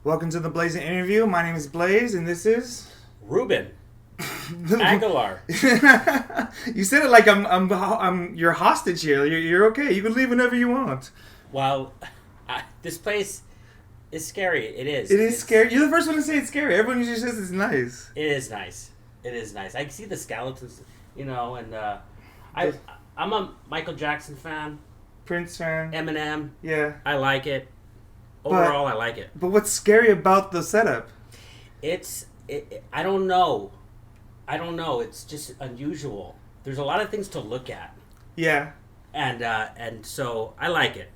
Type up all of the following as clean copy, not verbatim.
Welcome to the Blaize interview. My name is Blaize, and this is Ruben Aguilar. You said it like I'm your hostage here. You're okay. You can leave whenever you want. Well, this place is scary. It is. It's scary. You're the first one to say it's scary. Everyone usually says it's nice. It is nice. It is nice. I can see the skeletons, and I'm a Michael Jackson fan. Prince fan. Eminem. Yeah. I like it. Overall, I like it. But what's scary about the setup? I don't know. It's just unusual. There's a lot of things to look at. Yeah. And so I like it.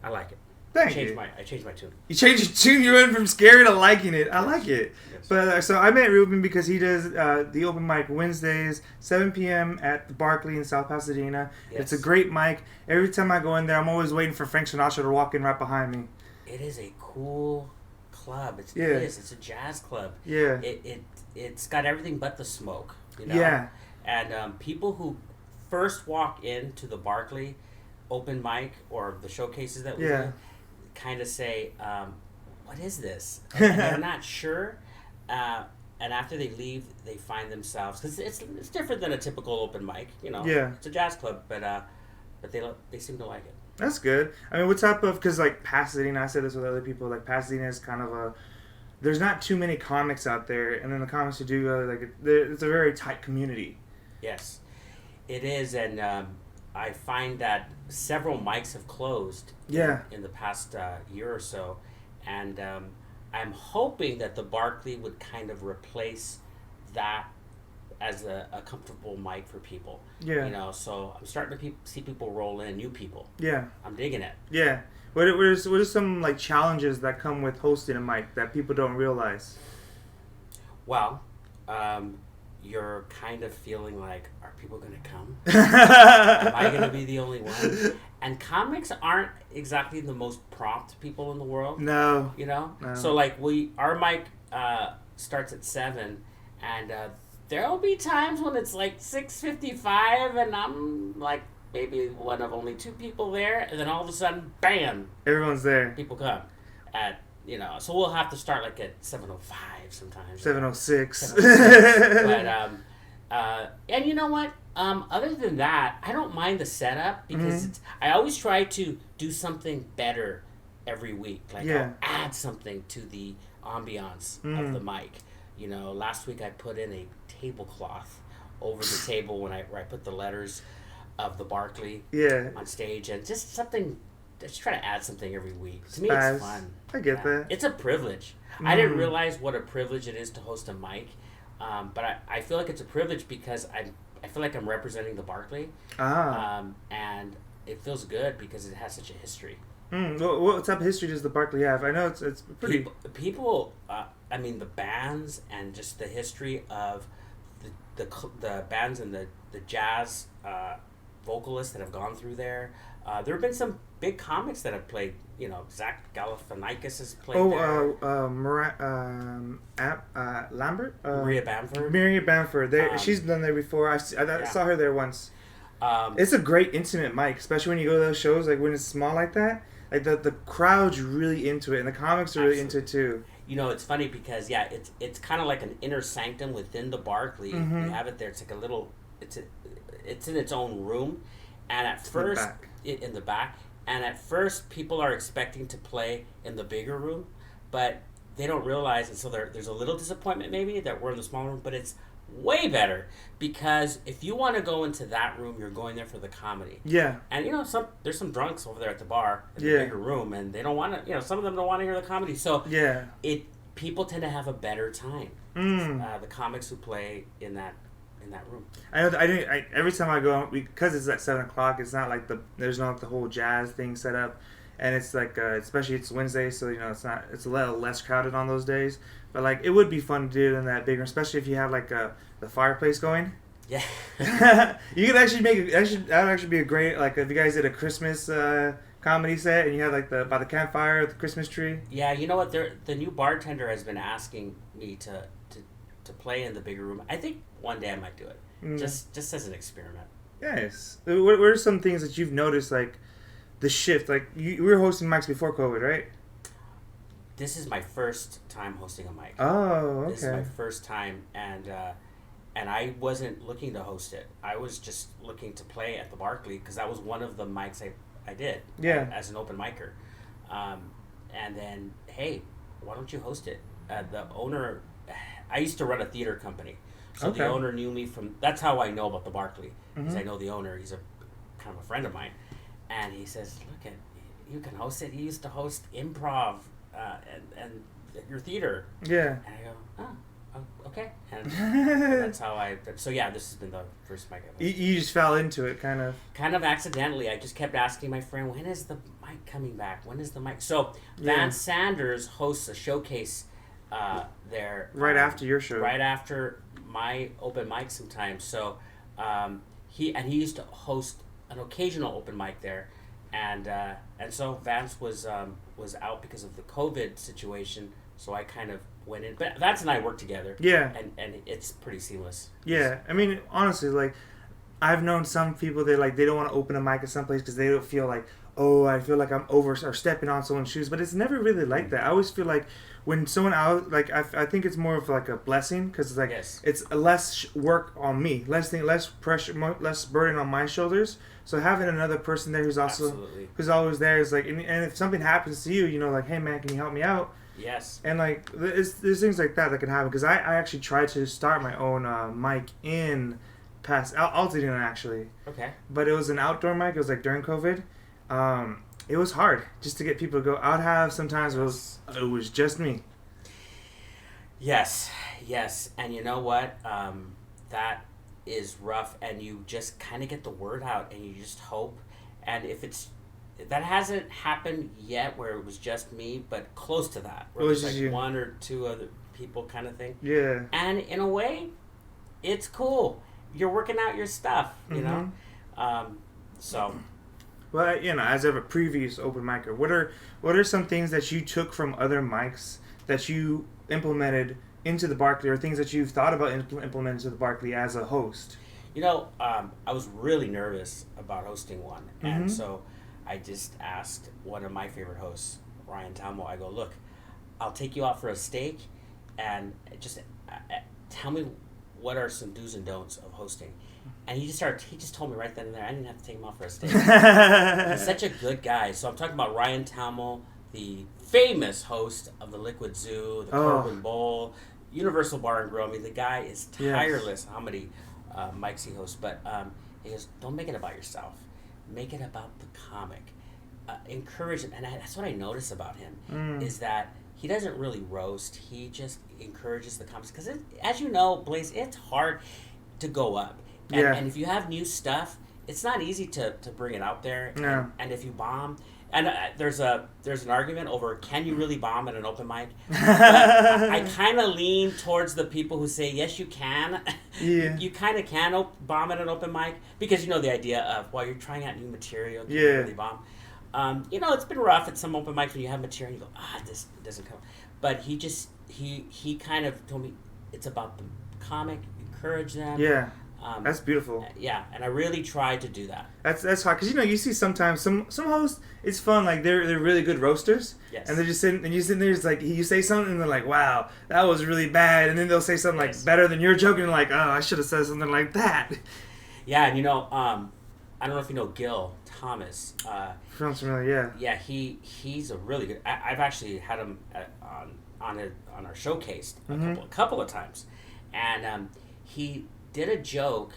Thank you. I changed my tune. You changed your tune. You went from scary to liking it. I like it. Yes. But so I met Ruben because he does the open mic Wednesdays, 7 p.m. at the Barkley in South Pasadena. Yes. It's a great mic. Every time I go in there, I'm always waiting for Frank Sinatra to walk in right behind me. It is a cool club. It Yeah. is. It's a jazz club. Yeah. It's got everything but the smoke. Yeah. And people who first walk into the Barkley open mic or the showcases that we do kind of say, what is this? And they're not sure. And after they leave, they find themselves, because it's different than a typical open mic. Yeah. It's a jazz club, but they seem to like it. That's good. I mean, what type of, because like Pasadena, I said this with other people, like Pasadena is kind of there's not too many comics out there, and then the comics you do, it's a very tight community. Yes, it is, and I find that several mics have closed in the past year or so, and I'm hoping that the Barkley would kind of replace that as a comfortable mic for people. Yeah. So I'm starting to see people roll in, new people. Yeah. I'm digging it. Yeah. What are some like challenges that come with hosting a mic that people don't realize? Well, you're kind of feeling like, are people going to come? Am I going to be the only one? And comics aren't exactly the most prompt people in the world. No. No. So like our mic starts at 7, and there'll be times when it's like 6:55, and I'm like maybe one of only 2 people there, and then all of a sudden, bam! Everyone's there. People come at so we'll have to start like at 7:05 sometimes. 7:06. But and you know what? Other than that, I don't mind the setup because I always try to do something better every week. Like I'll add something to the ambiance of the mic. Last week I put in a tablecloth over the table where I put the letters of the Barkley on stage, and just something. Just try to add something every week. To me, it's fun. I get that. It's a privilege. I didn't realize what a privilege it is to host a mic, but I feel like it's a privilege because I feel like I'm representing the Barkley, and it feels good because it has such a history. What type of history does the Barkley have? I know it's pretty... People, the bands and just the history of the bands and the jazz vocalists that have gone through there. There have been some big comics that have played. Zach Galifianakis has played there. Lambert? Maria Bamford. Maria Bamford. She's done there before. I saw her there once. It's a great intimate mic, especially when you go to those shows, like when it's small like that. Like the crowd's really into it, and the comics are really into it too. It's funny because it's kind of like an inner sanctum within the Barkley. You have it there. It's like a little. It's in its own room, and at first in the back. And at first, people are expecting to play in the bigger room, but they don't realize, and so there's a little disappointment maybe that we're in the small room, but it's way better because if you want to go into that room, you're going there for the comedy. Yeah. And there's some drunks over there at the bar in the bigger room, and they don't want to. Some of them don't want to hear the comedy. So people tend to have a better time. The comics who play in that room. Every time I go, because it's at 7:00. It's not like there's not the whole jazz thing set up, and it's like especially it's Wednesday, so it's a little less crowded on those days. But like it would be fun to do it in that bigger, especially if you have like the fireplace going. Yeah. You could actually that would actually be a great, like if you guys did a Christmas comedy set and you had like by the campfire, the Christmas tree. Yeah, you know what? The new bartender has been asking me to play in the bigger room. I think one day I might do it, just as an experiment. Yes. What are some things that you've noticed, like the shift? Like we were hosting mics before COVID, right? this is my first time hosting a mic. Oh, okay. This is my first time, and I wasn't looking to host it. I was just looking to play at the Barkley because that was one of the mics I did. Yeah. As an open micer, and then hey, why don't you host it? The owner, I used to run a theater company, so the owner knew me from. That's how I know about the Barkley, because I know the owner. He's a kind of a friend of mine, and he says, "Look at you can host it. He used to host improv, and your theater." Yeah. And I go, oh, okay, and that's how I. So yeah, this has been the first mic I've hosted. You just fell into it, kind of. Kind of accidentally. I just kept asking my friend, "When is the mic coming back? When is the mic?" So Vance Sanders hosts a showcase there. Right after your show. Right after my open mic sometimes. So he used to host an occasional open mic there, and so Vance was out because of the COVID situation. So I kind of went in, but Vance and I work together. Yeah. And it's pretty seamless. Yeah, I mean, honestly, like, I've known some people they don't want to open a mic at some place because they don't feel like, oh, I feel like I'm over or stepping on someone's shoes. But it's never really like that. I always feel like when someone out, like, I think it's more of like a blessing because it's like it's less work on me, less pressure, less burden on my shoulders. So having another person there who's always there is like, and if something happens to you, you know, like, hey man, can you help me out? Yes. And like there's things like that can happen because I actually tried to start my own mic in past Altadena actually. Okay. But it was an outdoor mic. It was like during COVID. It was hard just to get people to go. I'd have sometimes it was just me. Yes, and you know what? That is rough, and you just kind of get the word out, and you just hope. And if that hasn't happened yet, where it was just me, but close to that, where it was like one or two other people, kind of thing. Yeah. And in a way, it's cool. You're working out your stuff, you know. So. Well, you know, as of a previous open micer, what are some things that you took from other mics that you implemented into the Barkley, or things that you've thought about implementing to the Barkley as a host? You know, I was really nervous about hosting one, and so I just asked one of my favorite hosts, Ryan Talmo. I go, look, I'll take you out for a steak, and just tell me what are some do's and don'ts of hosting. And he just told me right then and there. I didn't have to take him out for a steak. He's such a good guy. So I'm talking about Ryan Talmo, the famous host of the Liquid Zoo, the Carbon Bowl, Universal Bar and Grill. I mean, the guy is tireless how many mics he hosts. But he goes, don't make it about yourself. Make it about the comic. Encourage him. And that's what I notice about him, is that he doesn't really roast. He just encourages the comics. Because as you know, Blaize, it's hard to go up. And if you have new stuff, it's not easy to bring it out there. No. And if you bomb, and there's an argument over can you really bomb at an open mic? But I kind of lean towards the people who say yes, you can. Yeah. You kind of can bomb at an open mic because you know the idea of you're trying out new material. Can you really bomb? You know, it's been rough at some open mics when you have material and you go, this doesn't come. But he kind of told me it's about the comic. Encourage them. Yeah. That's beautiful. Yeah, and I really try to do that. That's hard because you know you see sometimes some hosts, it's fun, like they're really good roasters. Yes. And they're just sitting and you sitting there, it's like you say something and they're like, wow, that was really bad, and then they'll say something like better than you're joking, like, oh, I should have said something like that. Yeah, and you know, I don't know if you know Gil Thomas. Sounds familiar. Yeah, he's a really good. I've actually had him on our showcase a couple of times, and he did a joke.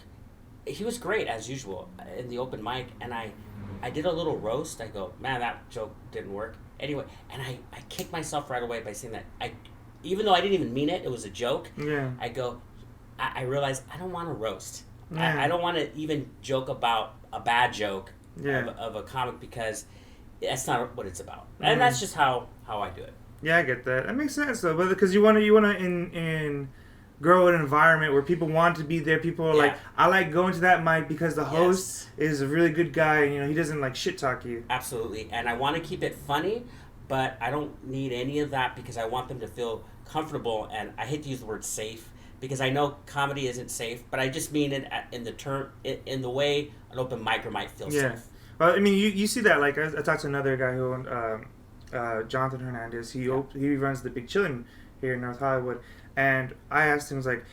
He was great as usual in the open mic, and I did a little roast. I go, man, that joke didn't work. Anyway, and I kicked myself right away by saying that even though I didn't even mean it, it was a joke. Yeah. I go, I realized I don't want to roast. Yeah. I don't want to even joke about a bad joke of a comic because that's not what it's about. And that's just how I do it. Yeah, I get that. That makes sense though, but because you want to grow an environment where people want to be there. People are like, I like going to that mic because the host is a really good guy and, you know, he doesn't like shit talk you. Absolutely. And I want to keep it funny, but I don't need any of that because I want them to feel comfortable, and I hate to use the word safe because I know comedy isn't safe, but I just mean it in the way an open micer might feel safe. Well, I mean, you see that, like, I talked to another guy who Jonathan Hernandez. He runs the Big Chillin' here in North Hollywood, and I asked him, like,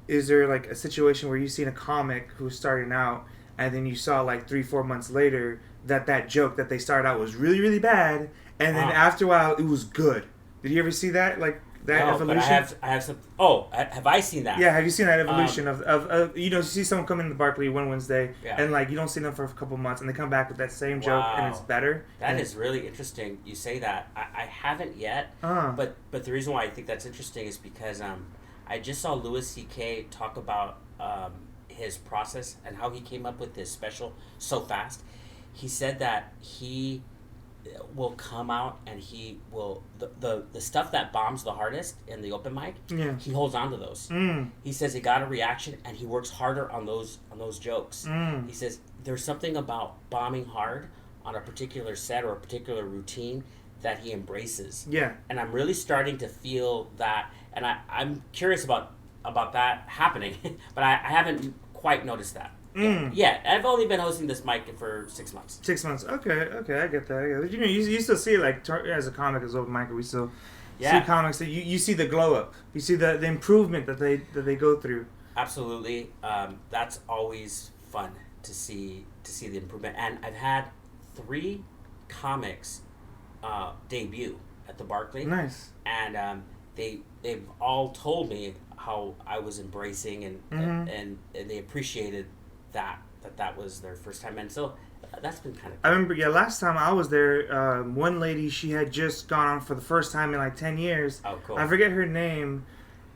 is there like a situation where you've seen a comic who's starting out, and then you saw like 3-4 months later that joke that they started out was really really bad, and then after a while it was good. Did you ever see that, like, that evolution? But I have some. Oh, have I seen that? Yeah, have you seen that evolution of you see someone come into the Barkley one Wednesday, and like you don't see them for a couple months, and they come back with that same joke, and it's better. That is really interesting. You say that. I haven't yet, but the reason why I think that's interesting is because I just saw Louis C.K. talk about his process and how he came up with this special so fast. He said that he will come out and he will the stuff that bombs the hardest in the open mic, he holds on to those. He says he got a reaction and he works harder on those jokes. He says there's something about bombing hard on a particular set or a particular routine that he embraces. And I'm really starting to feel that, and I'm curious about that happening, but I haven't quite noticed that. Yeah, I've only been hosting this mic for 6 months. 6 months. Okay, I get that. You still see, like, as a comic, as open mic, we still see comics that you see the glow up. You see the improvement that they go through. Absolutely. That's always fun to see the improvement. And I've had 3 comics debut at the Barkley. Nice. And they've all told me how I was embracing and they appreciated that was their first time, and so that's been kind of cool. I remember, last time I was there, one lady, she had just gone on for the first time in like 10 years. Oh, cool. I forget her name,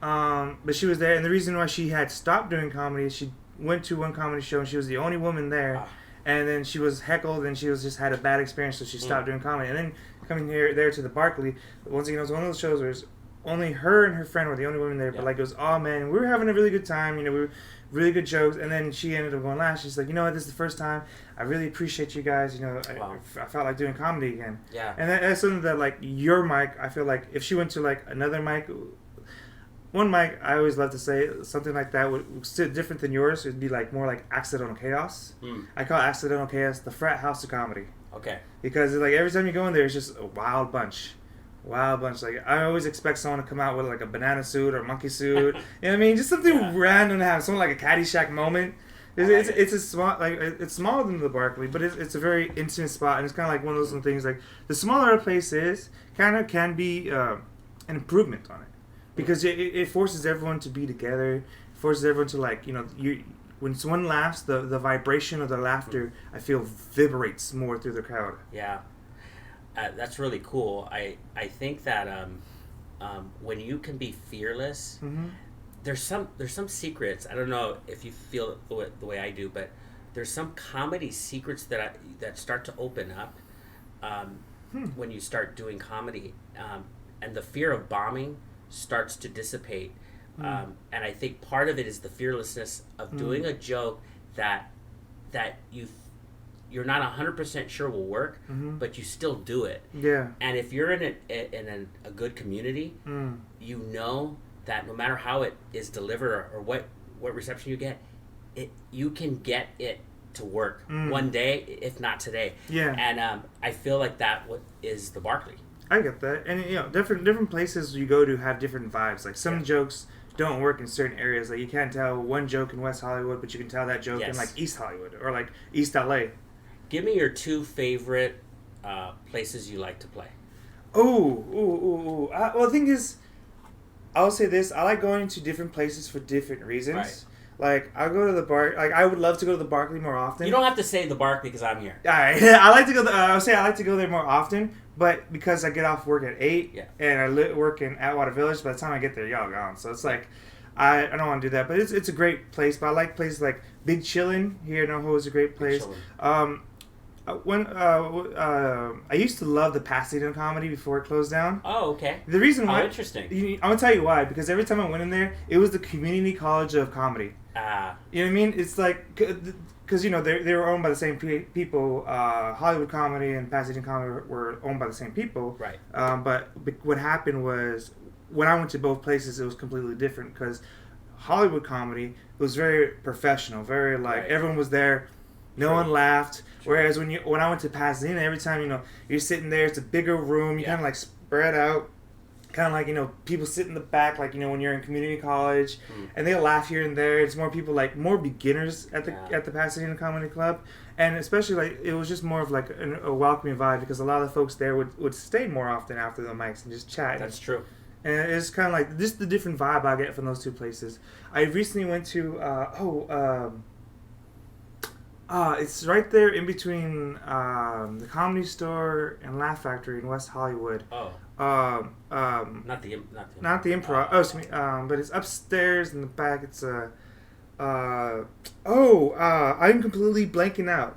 but she was there, and the reason why she had stopped doing comedy is she went to one comedy show and she was the only woman there, and then she was heckled and she just had a bad experience, so she stopped doing comedy. And then coming there to the Barkley, once again, it was one of those shows where it was only her and her friend were the only women there, but like it was, oh man, we were having a really good time, we were really good jokes, and then she ended up going last. She's like, you know what, this is the first time I really appreciate you guys, I felt like doing comedy again. And that's something that, like, your mic, I feel like if she went to like another mic, one mic, I always love to say something like that would still different than yours. It'd be like more like Accidental Chaos. I call Accidental Chaos the frat house of comedy. Okay. Because like every time you go in there, it's just a wild bunch. Like, I always expect someone to come out with like a banana suit or a monkey suit. You know what I mean? Just something random to have. Something like a Caddyshack moment. It's a small, like, it's smaller than the Barkley, but it's a very intimate spot, and it's kind of like one of those things. Like, the smaller a place is, kind of can be an improvement on it, because it forces everyone to be together. It forces everyone to, like, when someone laughs, the vibration of the laughter, I feel, vibrates more through the crowd. Yeah. That's really cool. I think that when you can be fearless, there's some secrets. I don't know if you feel the way I do, but there's some comedy secrets that start to open up when you start doing comedy, and the fear of bombing starts to dissipate. And I think part of it is the fearlessness of doing a joke that you're not 100% sure will work, but you still do it. Yeah. And if you're in a good community, you know that no matter how it is delivered or what reception you get, you can get it to work one day, if not today. Yeah. And I feel like that is the Barkley. I get that. And different places you go to have different vibes. Like some jokes don't work in certain areas. Like you can't tell one joke in West Hollywood, but you can tell that joke in like East Hollywood or like East LA. Give me your 2 favorite places you like to play. Well, the thing is, I'll say this: I like going to different places for different reasons. Right. Like I'll go to the bar. Like I would love to go to the Barkley more often. You don't have to say the Barkley because I'm here. All right. I like to go. I would say I like to go there more often, but because I get off work at 8, and I work in Atwater Village. By the time I get there, y'all gone. So it's like I don't want to do that. But it's a great place. But I like places like Big Chillin' here in NoHo is a great place. I used to love the Pasadena Comedy before it closed down. Oh, okay. The reason why... Oh, interesting. I'm going to tell you why. Because every time I went in there, it was the Community College of Comedy. You know what I mean? It's like... Because, they were owned by the same people. Hollywood Comedy and Pasadena Comedy were owned by the same people. Right. But what happened was, when I went to both places, it was completely different. Because Hollywood Comedy was very professional. Very, everyone was there No one laughed. Whereas when I went to Pasadena, every time, you know, you're sitting there, it's a bigger room. You kind of like spread out. Kind of like, you know, people sit in the back, like, you know, when you're in community college, and they'll laugh here and there. It's more people, like, more beginners at the Pasadena Comedy Club. And especially, like, it was just more of, like, a welcoming vibe because a lot of the folks there would stay more often after the mics and just chat. That's true. And it's kind of like, this is the different vibe I get from those two places. I recently went to, it's right there in between the Comedy Store and Laugh Factory in West Hollywood. Not the Improv. Excuse me. But it's upstairs in the back. It's I'm completely blanking out.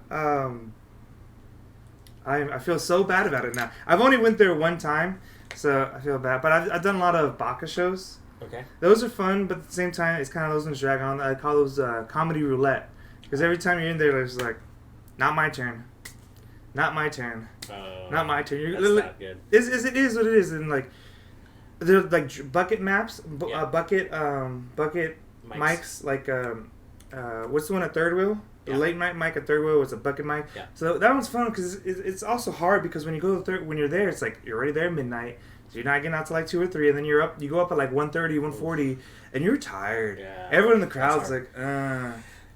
I feel so bad about it now. I've only went there one time, so I feel bad. But I've done a lot of Baka shows. Okay. Those are fun, but at the same time, it's kind of those ones drag on. I call those comedy roulette. Because every time you're in there, it's like, not my turn. Not my turn. Not my turn. That's not good. It is what it is. And like, they're like bucket maps, bucket mics. Like, what's the one at Third Wheel? The late night mic at Third Wheel was a bucket mic. Yeah. So that one's fun because it's also hard because when you go to when you're there, it's like you're already there midnight. So you're not getting out to like 2 or 3, and then you go up at like 1:30, 1:40, and you're tired. Yeah. Everyone in the crowd's like,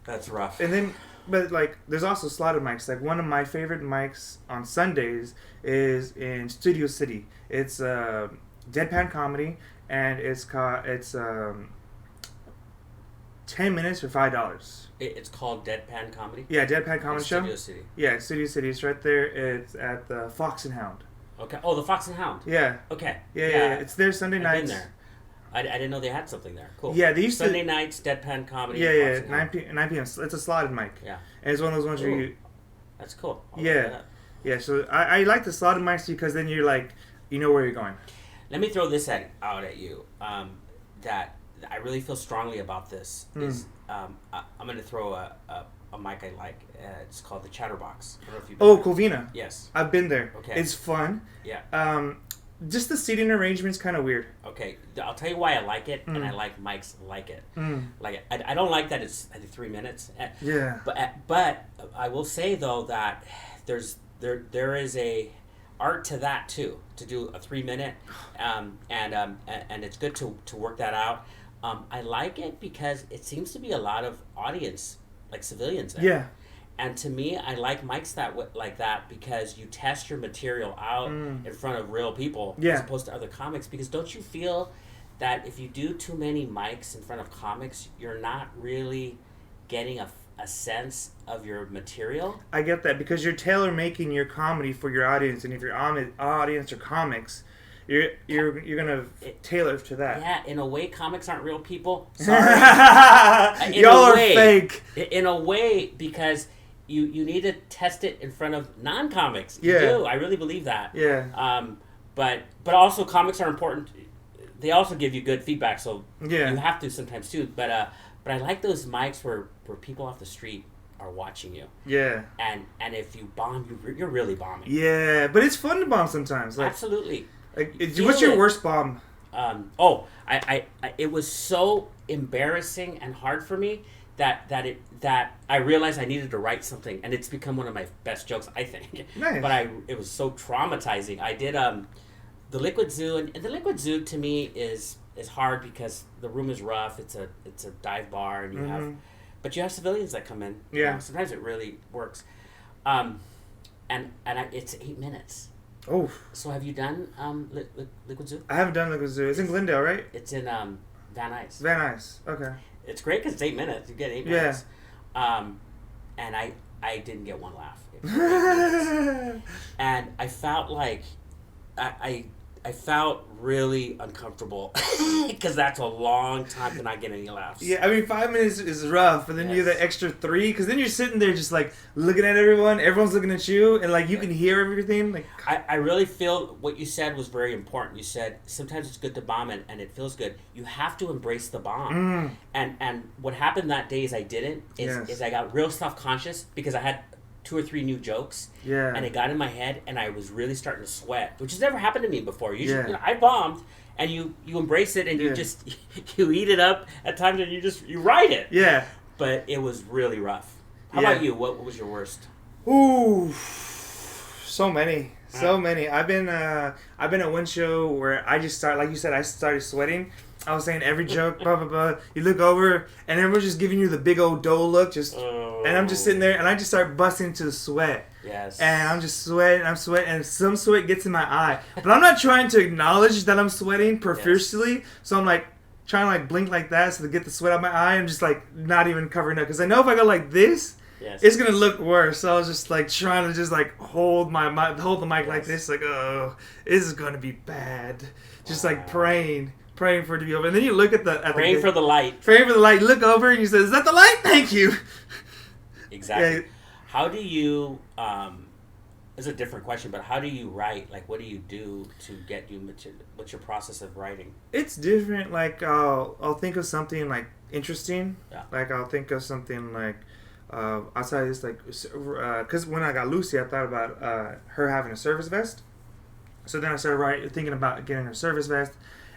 That's rough. And then, but like, there's also slotted mics. Like one of my favorite mics on Sundays is in Studio City. It's deadpan comedy, and it's 10 minutes for $5. It's called Deadpan Comedy? Yeah, Deadpan Comedy Show. Studio City. Yeah, Studio City. It's right there. It's at the Fox and Hound. Okay. Oh, the Fox and Hound. Yeah. Okay. Yeah. It's there Sunday nights. I've been there. I didn't know they had something there. Cool. Yeah, they used Sunday nights, Deadpan Comedy. Yeah, 9 p.m. It's a slotted mic. Yeah. And it's one of those ones where you... That's cool. Yeah, so I like the slotted mics because then you're like, you know where you're going. Let me throw this out at you. That I really feel strongly about this is I'm going to throw a mic I like. It's called the Chatterbox. I don't know if you've been there. Covina. Yes. I've been there. Okay. It's fun. Yeah. Just the seating arrangement's kind of weird. Okay, I'll tell you why I like it, and I like mics like it. Like I don't like that it's 3 minutes. Yeah. But I will say though that there is a art to that too, to do a 3 minute, and it's good to work that out. I like it because it seems to be a lot of audience, like civilians there. Yeah. And to me, I like mics like that because you test your material out in front of real people as opposed to other comics. Because don't you feel that if you do too many mics in front of comics, you're not really getting a sense of your material? I get that because you're tailor making your comedy for your audience, and if your audience are comics, you're gonna tailor to that. Yeah, in a way, comics aren't real people. Sorry, y'all are fake. In a way, because. You need to test it in front of non-comics. You do. I really believe that. Yeah. But also comics are important. They also give you good feedback, so you have to sometimes too. But I like those mics where people off the street are watching you. Yeah. And if you bomb, you're really bombing. Yeah, but it's fun to bomb sometimes. Like, absolutely. Like, what's your worst bomb? It was so embarrassing and hard for me. That I realized I needed to write something, and it's become one of my best jokes, I think. Nice. But it was so traumatizing. I did the Liquid Zoo, and the Liquid Zoo to me is hard because the room is rough. It's a dive bar, and you have civilians that come in. Yeah. You know, sometimes it really works. It's 8 minutes. Oh. So have you done Liquid Zoo? I haven't done Liquid Zoo. It's in Glendale, right? It's in Van Nuys. Van Nuys. Okay. It's great because it's 8 minutes. You get 8 minutes. And I didn't get one laugh. And I felt like I felt really uncomfortable because that's a long time to not get any laughs. Yeah, I mean 5 minutes is rough, but then you have the extra 3 because then you're sitting there just like looking at everyone. Everyone's looking at you, and like you can hear everything. Like I really feel what you said was very important. You said sometimes it's good to bomb and it feels good. You have to embrace the bomb. And what happened that day is I didn't. Is I got real self-conscious because I had 2 or 3 new jokes, and it got in my head, and I was really starting to sweat, which has never happened to me before. Usually, I bombed, and you embrace it, and you just you eat it up at times, and you write it. Yeah, but it was really rough. How about you? What was your worst? Ooh, so many. I've been at one show where I just started, like you said, I started sweating. I was saying every joke, blah blah blah. You look over, and everyone's just giving you the big old doe look, and I'm just sitting there, and I just start busting into the sweat. Yes. And I'm just sweating, and some sweat gets in my eye, but I'm not trying to acknowledge that I'm sweating profusely. Yes. So I'm like trying to like blink like that so to get the sweat out of my eye. I'm just like not even covering up because I know if I go like this. Yes. It's gonna look worse. So I was just like trying to just like hold the mic like this, like, oh, this is gonna be bad. Just like praying for it to be over. And then you look at praying for the light. Praying for the light. You look over and you say, "Is that the light? Thank you." Exactly. Yeah. How do you? It's a different question, but how do you write? Like, what do you do to get you material? What's your process of writing? It's different. Like, I'll think of something like interesting. Yeah. Like, I'll think of something like. Outside of this, like, because when I got Lucy, I thought about her having a service vest. So then I started thinking about getting her service vest,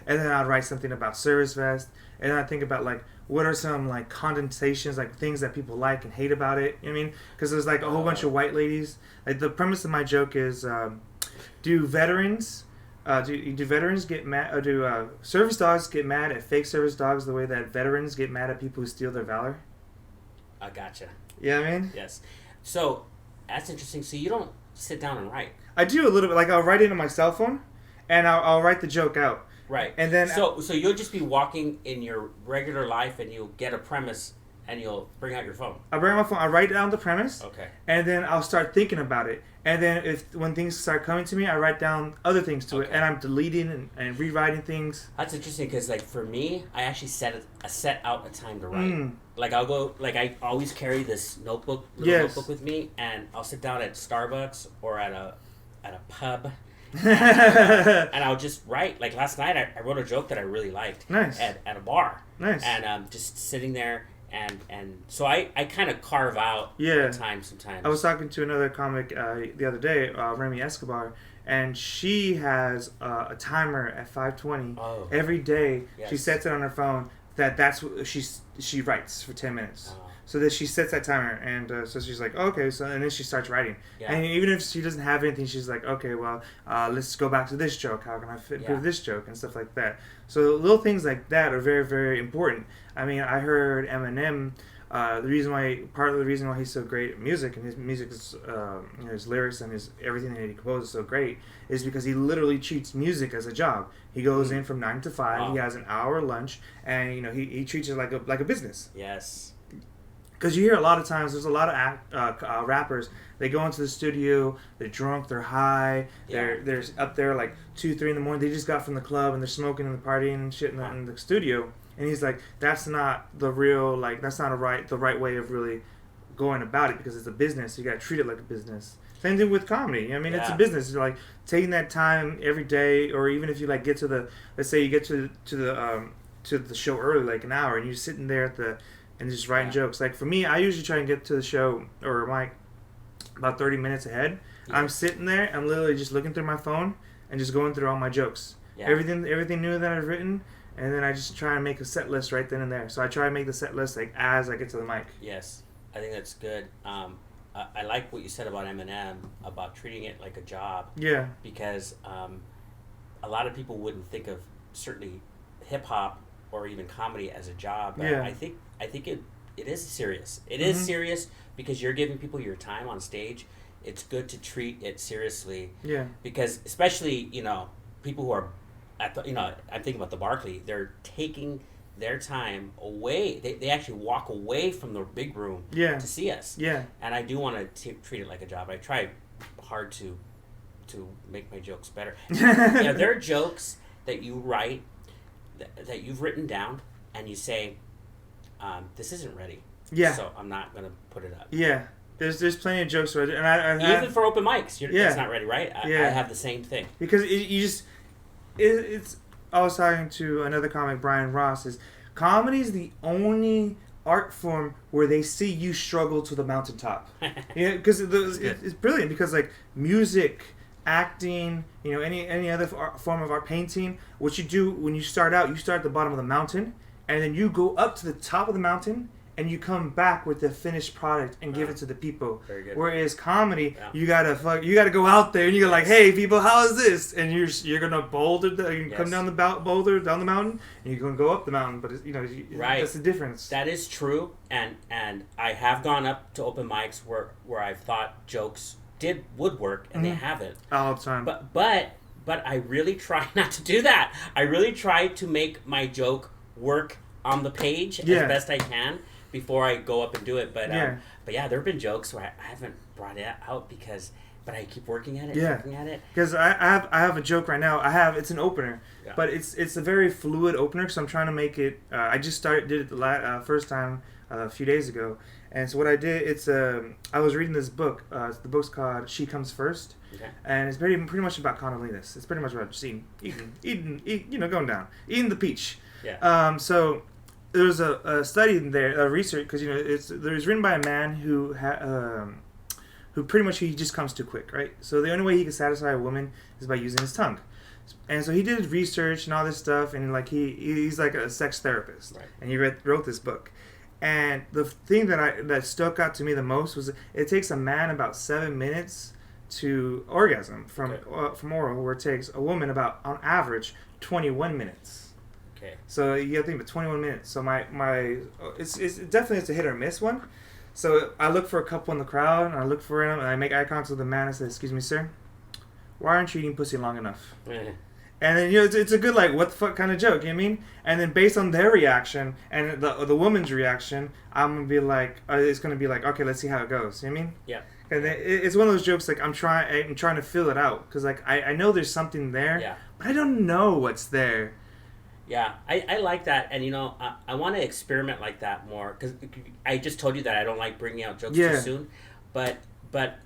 and then I'd write something about service vest, and then I think about like what are some like condensations, like things that people like and hate about it. You know what I mean? Because there's like a whole bunch of white ladies. Like the premise of my joke is, do veterans get mad? Or do service dogs get mad at fake service dogs the way that veterans get mad at people who steal their valor? I gotcha. Yeah, I mean? Yes. So, that's interesting. So, you don't sit down and write? I do a little bit. Like, I'll write it on my cell phone, and I'll write the joke out. Right. And then... So you'll just be walking in your regular life, and you'll get a premise, and you'll bring out your phone? I'll bring out my phone. I'll write down the premise. Okay. And then I'll start thinking about it. And then when things start coming to me, I write down other things to it. And I'm deleting and rewriting things. That's interesting because, like, for me, I actually set out a time to write. Like, I'll go, like, I always carry this notebook with me, and I'll sit down at Starbucks or at a pub, and I'll just write. Like, last night, I wrote a joke that I really liked. Nice. At a bar. Nice. And just sitting there. And so I kind of carve out time sometimes. I was talking to another comic the other day, Remy Escobar, and she has a timer at 5:20 every day. Yes. She sets it on her phone. That's what she writes for 10 minutes. So that she sets that timer, and so she's like, okay, so and then she starts writing. Yeah. And even if she doesn't have anything, she's like, okay, well, let's go back to this joke. How can I fit this joke and stuff like that? So little things like that are very, very important. I mean, I heard Eminem. Part of the reason why he's so great at music, and his music is, his lyrics and everything that he composes is so great, is because he literally treats music as a job. He goes in from 9 to 5. Wow. He has an hour lunch, and he treats it like a business. Yes. Because you hear a lot of times, there's a lot of rappers. They go into the studio, they're drunk, they're high, they're up there like 2, 3 in the morning. They just got from the club and they're smoking and partying and shit in the studio. And he's like, that's not the real, like, that's not the right way of really going about it, because it's a business. You got to treat it like a business. Same thing with comedy. I mean, it's a business. You're like taking that time every day, or even if you like get to the, let's say you get to the show early, like an hour, and you're sitting there and just writing jokes. Like for me, I usually try and get to the show or like about 30 minutes ahead. Yeah. I'm sitting there, I'm literally just looking through my phone and just going through all my jokes. Yeah. Everything new that I've written, and then I just try and make a set list right then and there. So I try and make the set list like as I get to the mic. Yes, I think that's good. I like what you said about Eminem, about treating it like a job. Yeah. Because a lot of people wouldn't think of certainly hip hop or even comedy as a job. But I think it is serious. It is serious because you're giving people your time on stage. It's good to treat it seriously. Yeah. Because especially, people who are I'm thinking about the Barkley. They're taking their time away. They actually walk away from the big room to see us. Yeah. And I do want to treat it like a job. I try hard to make my jokes better. There are jokes that you write that you've written down and you say, this isn't ready. Yeah. So I'm not going to put it up. Yeah. There's plenty of jokes ready. And even for open mics, it's not ready, right? I have the same thing. Because it's I was talking to another comic, Brian Ross, is comedy's the only art form where they see you struggle to the mountaintop. Because it's brilliant, because like music, acting, any other form of art, painting, what you do when you start out, you start at the bottom of the mountain, and then you go up to the top of the mountain, and you come back with the finished product and give it to the people. Very good. Whereas comedy, you gotta go out there and you're like, hey people, how is this? And you're gonna boulder, come down the boulder down the mountain, and you're gonna go up the mountain. But right. That's the difference. That is true, and I have gone up to open mics where I've thought jokes would work, and they haven't all the time. But I really try not to do that. I really try to make my joke work on the page as best I can before I go up and do it. But there have been jokes where I haven't brought it out but I keep working at it. Because I have a joke right now. It's an opener, but it's a very fluid opener. So I'm trying to make it. I just did it the first time a few days ago. And so what I did, I was reading this book. The book's called She Comes First. Okay. And it's pretty much about condoleness. It's pretty much about just eating, going down, eating the peach. Yeah. So there was a study in there, a research, because it was written by a man who pretty much he just comes too quick, right? So the only way he can satisfy a woman is by using his tongue. And so he did research and all this stuff, and like he's like a sex therapist, right. And he wrote this book. And the thing that stuck out to me the most was it takes a man about 7 minutes to orgasm from oral, where it takes a woman about, on average, 21 minutes. Okay. So you gotta think about 21 minutes. So it's definitely it's a hit or miss one. So I look for a couple in the crowd, and I look for them, and I make eye contact with the man and say, "Excuse me, sir, why aren't you eating pussy long enough?" And then it's a good like what the fuck kind of joke, you know what I mean? And then based on their reaction and the woman's reaction, I'm gonna be like, it's gonna be like, okay, let's see how it goes. You know what I mean? Yeah. And it's one of those jokes like I'm trying to fill it out because like I know there's something there, but I don't know what's there. Yeah, I like that, and I want to experiment like that more because I just told you that I don't like bringing out jokes too soon, but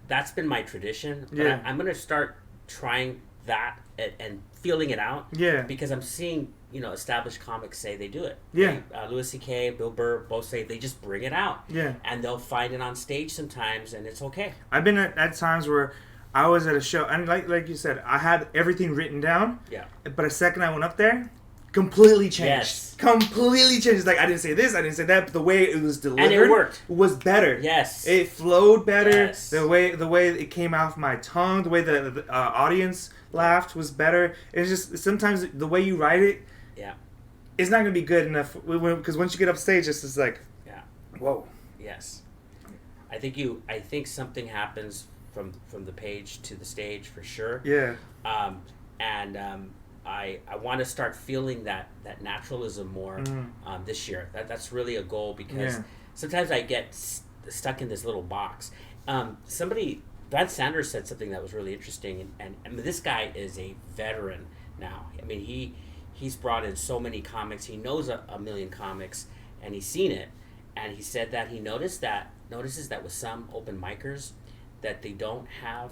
that's been my tradition. But I'm gonna start trying that and feeling it out. Yeah. Because I'm seeing established comics say they do it. Yeah. Louis C.K., Bill Burr both say they just bring it out. Yeah. And they'll find it on stage sometimes, and it's okay. I've been at times where I was at a show, and like you said, I had everything written down. Yeah. But a second I went up there, completely changed. Yes. Completely changed. It's like I didn't say this, I didn't say that, but the way it was delivered, and it worked, was better. Yes. It flowed better. Yes. The way it came off my tongue, the way the audience laughed was better. It's just sometimes the way you write it, it's not gonna be good enough because once you get up stage, it's just like, whoa. Yes. I think something happens from the page to the stage for sure. Yeah. I want to start feeling that naturalism more this year. That's really a goal because sometimes I get stuck in this little box. Brad Sanders said something that was really interesting, and this guy is a veteran now. I mean, he's brought in so many comics. He knows a million comics, and he's seen it. And he said that he notices that with some open micers that they don't have.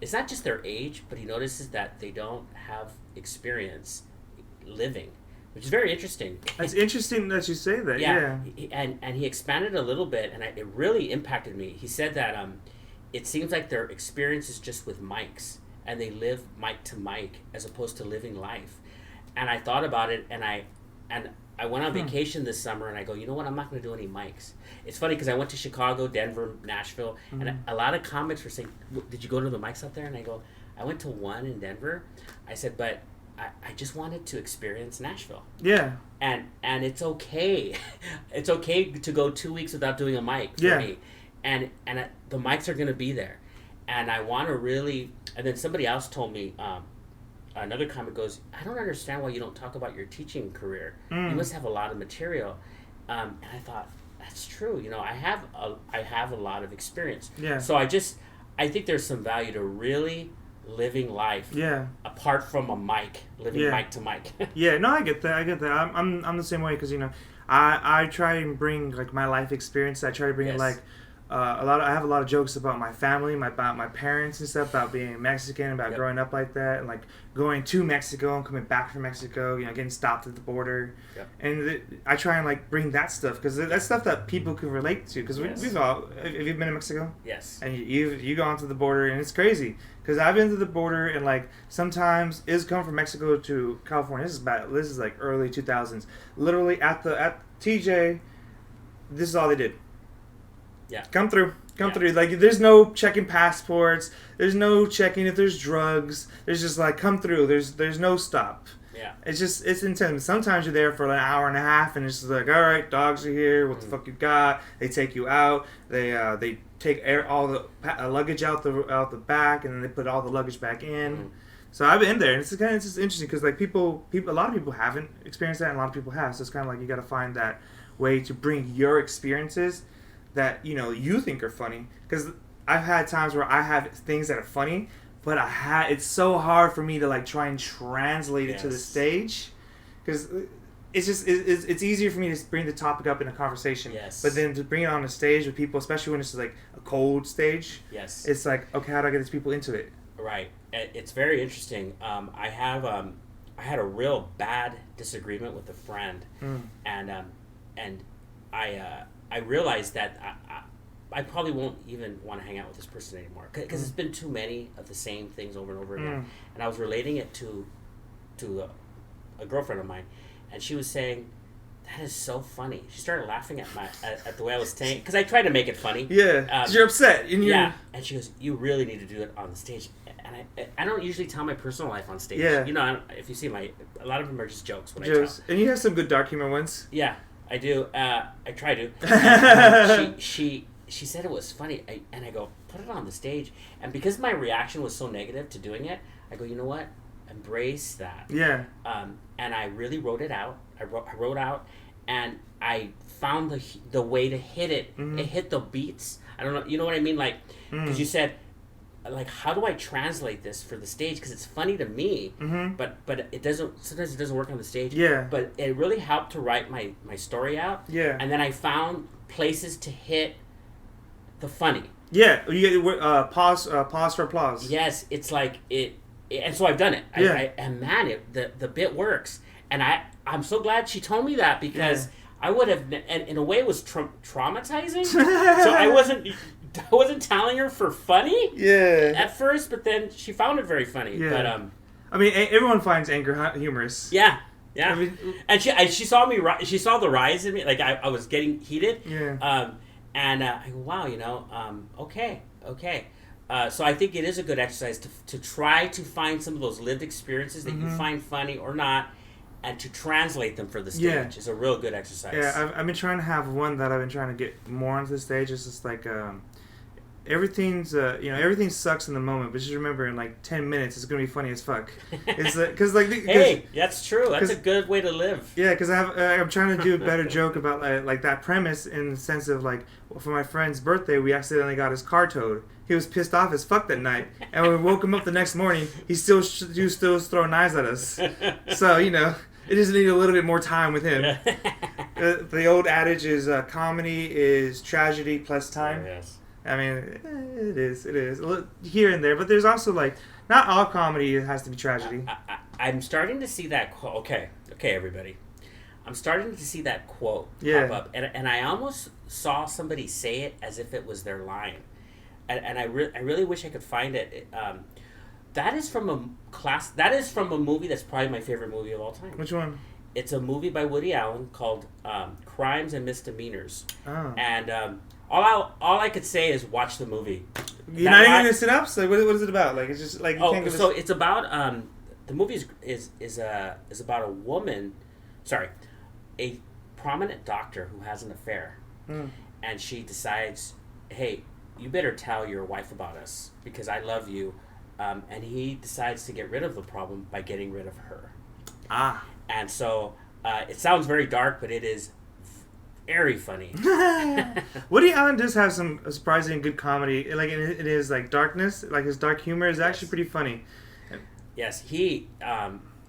It's not just their age, but he notices that they don't have experience living, which is very interesting. It's interesting that you say that. Yeah. And he expanded a little bit, and it really impacted me. He said that it seems like their experience is just with mics, and they live mic to mic as opposed to living life. And I thought about it, and I went on vacation this summer, and I go, you know what? I'm not going to do any mics. It's funny because I went to Chicago, Denver, Nashville, and a lot of comics were saying, did you go to the mics up there? And I go, I went to one in Denver. I said, but I just wanted to experience Nashville. Yeah. And it's okay. It's okay to go 2 weeks without doing a mic for me. And the mics are going to be there. And I want to really... And then somebody else told me... another comic goes, I don't understand why you don't talk about your teaching career. You must have a lot of material. And I thought, that's true. I have a lot of experience. Yeah. So I think there's some value to really living life. Yeah. Apart from a mic, living mic to mic. Yeah. No, I get that. I'm the same way because I try and bring like my life experience. I try to bring it like. I have a lot of jokes about my family, about my parents and stuff, about being Mexican, about growing up like that, and like going to Mexico and coming back from Mexico, getting stopped at the border. And I try and like bring that stuff because that's stuff that people can relate to. Because we've all, have you been to Mexico? Yes. And you go onto the border and it's crazy because I've been to the border and like sometimes it's coming from Mexico to California. This is like early 2000s. Literally at TJ. this is all they did. Yeah. Come through. Like, there's no checking passports. There's no checking if there's drugs. There's just like, come through. There's no stop. Yeah. It's intense. Sometimes you're there for an hour and a half, and it's just like, all right, dogs are here. What the fuck you got? They take you out. They take all the luggage out the back, and then they put all the luggage back in. So I've been there, and it's just interesting because like people, a lot of people haven't experienced that, and a lot of people have. So it's kind of like you got to find that way to bring your experiences that you think are funny. Because I've had times where I have things that are funny, but it's so hard for me to like try and translate it to the stage, because it's easier for me to bring the topic up in a conversation. Yes. But then to bring it on a stage with people, especially when it's like a cold stage. Yes. It's like, okay, how do I get these people into it? Right. It's very interesting. I had a real bad disagreement with a friend, and I realized that I probably won't even want to hang out with this person anymore because it's been too many of the same things over and over again. And I was relating it to a girlfriend of mine, and she was saying, "That is so funny." She started laughing at the way I was saying, because I tried to make it funny. Yeah, you're upset. Yeah, and she goes, "You really need to do it on the stage." And I don't usually tell my personal life on stage. Yeah. If you see a lot of them are just jokes when I tell. And you have some good dark humor ones. Yeah, I do. I try to. She said it was funny, and I go, put it on the stage. And because my reaction was so negative to doing it, I go, you know what? Embrace that. Yeah. And I really wrote it out. I wrote out, and I found the way to hit it. It hit the beats. I don't know. You know what I mean? Like, because you said, like, how do I translate this for the stage? Because it's funny to me, but it doesn't. Sometimes it doesn't work on the stage. Yeah. But it really helped to write my story out. Yeah. And then I found places to hit the funny. Yeah. You get pause for applause. Yes, it's like it, and so I've done it. Yeah. And man, the bit works. And I'm so glad she told me that, because I would have, and in a way it was traumatizing. So I wasn't telling her for funny at first, but then she found it very funny. Yeah. But I mean, everyone finds anger humorous. Yeah. Yeah. I mean, and she saw me. She saw the rise in me. Like I was getting heated. Yeah. And I go, wow, okay. So I think it is a good exercise to try to find some of those lived experiences that you find funny or not, and to translate them for the stage is a real good exercise. Yeah, I've been trying to have one that I've been trying to get more onto the stage. It's just like everything sucks in the moment, but just remember, in like 10 minutes, it's gonna be funny as fuck. It's because hey, that's true. That's a good way to live. Yeah, because I'm trying to do a better joke about like that premise, in the sense of like, for my friend's birthday, we accidentally got his car towed. He was pissed off as fuck that night, and when we woke him up the next morning, he was still throwing knives at us. So it just needed a little bit more time with him. The old adage is comedy is tragedy plus time. Yes. I mean, it is here and there, but there's also like, not all comedy has to be tragedy. I'm starting to see that quote. Okay, everybody. I'm starting to see that quote pop up, and I almost saw somebody say it as if it was their line, and I really wish I could find it. That is from a movie that's probably my favorite movie of all time. Which one? It's a movie by Woody Allen called Crimes and Misdemeanors. Oh. And all I could say is watch the movie. You're not even gonna synopsis? Like, what is it about? Like, it's just like, it's about the movie is about a woman, a prominent doctor who has an affair, and she decides, hey, you better tell your wife about us because I love you, and he decides to get rid of the problem by getting rid of her. And so it sounds very dark, but it is very funny. Woody Allen does have some surprising good comedy. Like it is like darkness, like his dark humor is actually pretty funny. Yes, he.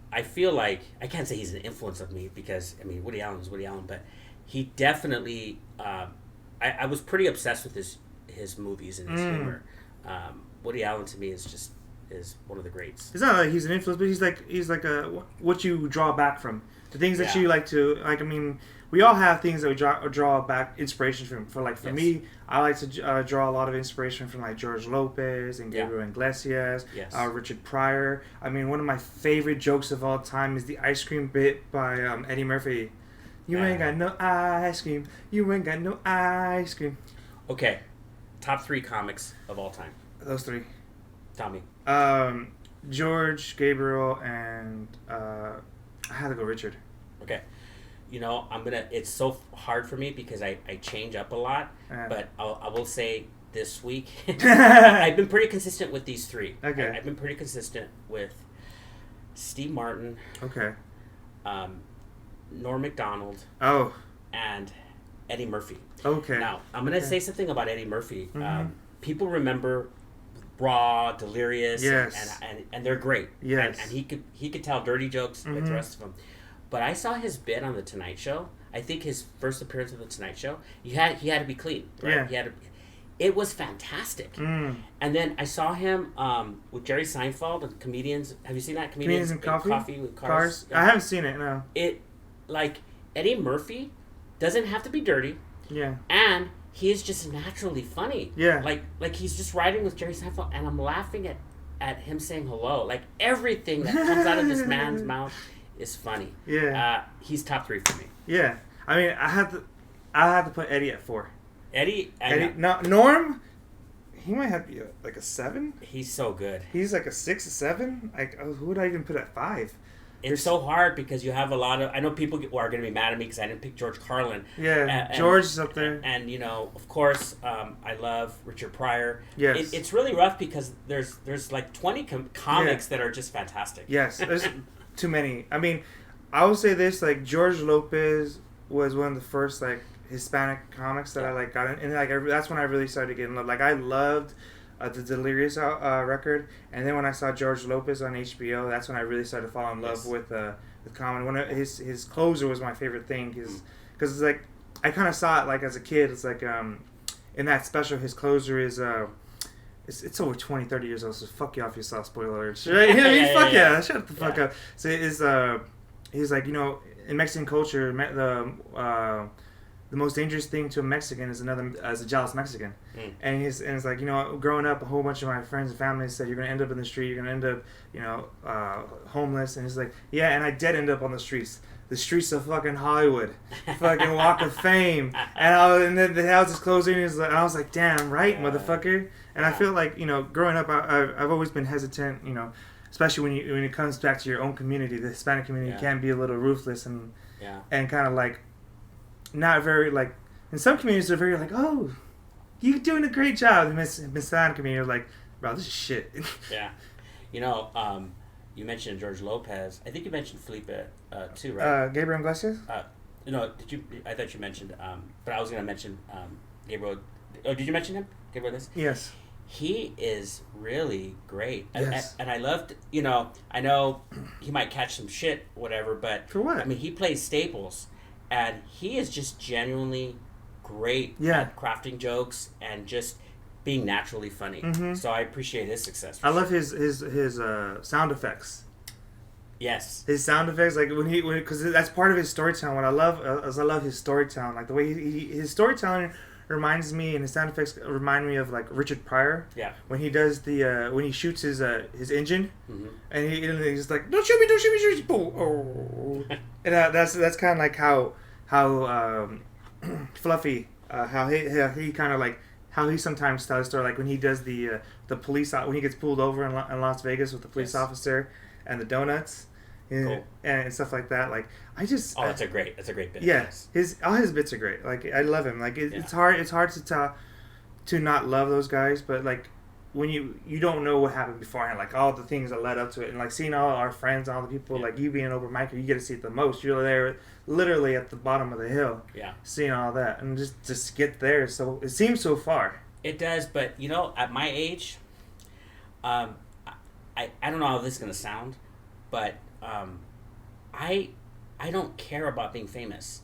I feel like I can't say he's an influence of me because Woody Allen is Woody Allen, but he definitely. I was pretty obsessed with his movies and his humor. Woody Allen to me is one of the greats. It's not like he's an influence, but he's like what you draw back from, the things that you like to like. I mean, we all have things that we draw back inspiration from. For me, I like to draw a lot of inspiration from like George Lopez and Gabriel Iglesias, Richard Pryor. I mean, one of my favorite jokes of all time is the ice cream bit by Eddie Murphy. You ain't got no ice cream. You ain't got no ice cream. Okay, top 3 comics of all time. Those 3. Tell me. George, Gabriel, and I had to go Richard. Okay. It's so hard for me because I change up a lot, but I will say this week, I've been pretty consistent with these 3. Okay. I've been pretty consistent with Steve Martin. Okay. Norm Macdonald. Oh. And Eddie Murphy. Okay. Now, I'm going to say something about Eddie Murphy. Mm-hmm. People remember Raw, Delirious, yes. and they're great. Yes. And he could tell dirty jokes with the rest of them. But I saw his bit on The Tonight Show. I think his first appearance on The Tonight Show, he had to be clean. Right? Yeah. It was fantastic. Mm. And then I saw him with Jerry Seinfeld and comedians. Have you seen that? Comedians in Coffee with Cars? Yeah. I haven't seen it, no. Like, Eddie Murphy doesn't have to be dirty. Yeah. And he is just naturally funny. Yeah. Like he's just riding with Jerry Seinfeld, and I'm laughing at him saying hello. Like, everything that comes out of this man's mouth is funny. Yeah. He's top 3 for me. Yeah. I mean, I have to put Eddie at 4. Eddie, no, Norm, he might have to be like a 7. He's so good. He's like a 6 or 7. Like, who would I even put at 5? It's so hard because you have a lot of... I know people are going to be mad at me because I didn't pick George Carlin. Yeah, George is up there. And of course, I love Richard Pryor. Yes. It's really rough because there's like 20 comics that are just fantastic. Yes, there's too many. I mean, I would say this, like, George Lopez was one of the first, like, Hispanic comics that I, like, got in. And, like, that's when I really started getting love. Like, I loved... the Delirious record, and then when I saw George Lopez on HBO, that's when I really started to fall in love with comedy. One of his closer was my favorite thing, because it's like I kind of saw it like as a kid. It's like in that special, his closer is it's over 20, 30 years old. So fuck you if you saw spoiler alerts, right? Fuck yeah, shut the fuck up. So he's like, in Mexican culture, the most dangerous thing to a Mexican is a jealous Mexican. Mm. And it's like, growing up, a whole bunch of my friends and family said, you're going to end up in the street, you're going to end up, homeless. And it's like, yeah, and I did end up on the streets. The streets of fucking Hollywood. Fucking Walk of Fame. And then the house is closing, and I was like, damn, right, motherfucker. And I feel like, growing up, I've always been hesitant, especially when it comes back to your own community. The Hispanic community can be a little ruthless and kind of like, not very, like, in some communities they're very like, oh, you're doing a great job. The Hispanic community are like, bro, this is shit. Yeah. You mentioned George Lopez. I think you mentioned Felipe too, right? Gabriel Iglesias? No, did you? I thought you mentioned, but I was going to mention Gabriel. Oh, did you mention him? Gabriel Iglesias? Yes. He is really great. Yes. And I loved, I know he might catch some shit, whatever, but... For what? I mean, he plays Staples. And he is just genuinely great at crafting jokes and just being naturally funny. Mm-hmm. So I appreciate his success. I love his sound effects. Yes. His sound effects, like because that's part of his storytelling. What I love is I love his storytelling. Like the way his storytelling reminds me, and his sound effects remind me of like Richard Pryor. Yeah. When he does when he shoots his engine, and he's like, "Don't shoot me, shoot me!" Oh. And that's kind of like how Fluffy, how he kind of like how he sometimes tells a story, like when he does the police when he gets pulled over in Las Vegas with the police officer and the donuts. Cool. And stuff like that. Like that's a great bit. Yes, all his bits are great. Like I love him. Like it's hard to not love those guys, but like when you don't know what happened beforehand, like all the things that led up to it, and like seeing all our friends, all the people, like you being an open micer, you get to see it the most. You're there, literally at the bottom of the hill, seeing all that, and just get there. So it seems so far. It does, but at my age, I don't know how this is gonna sound, but I don't care about being famous.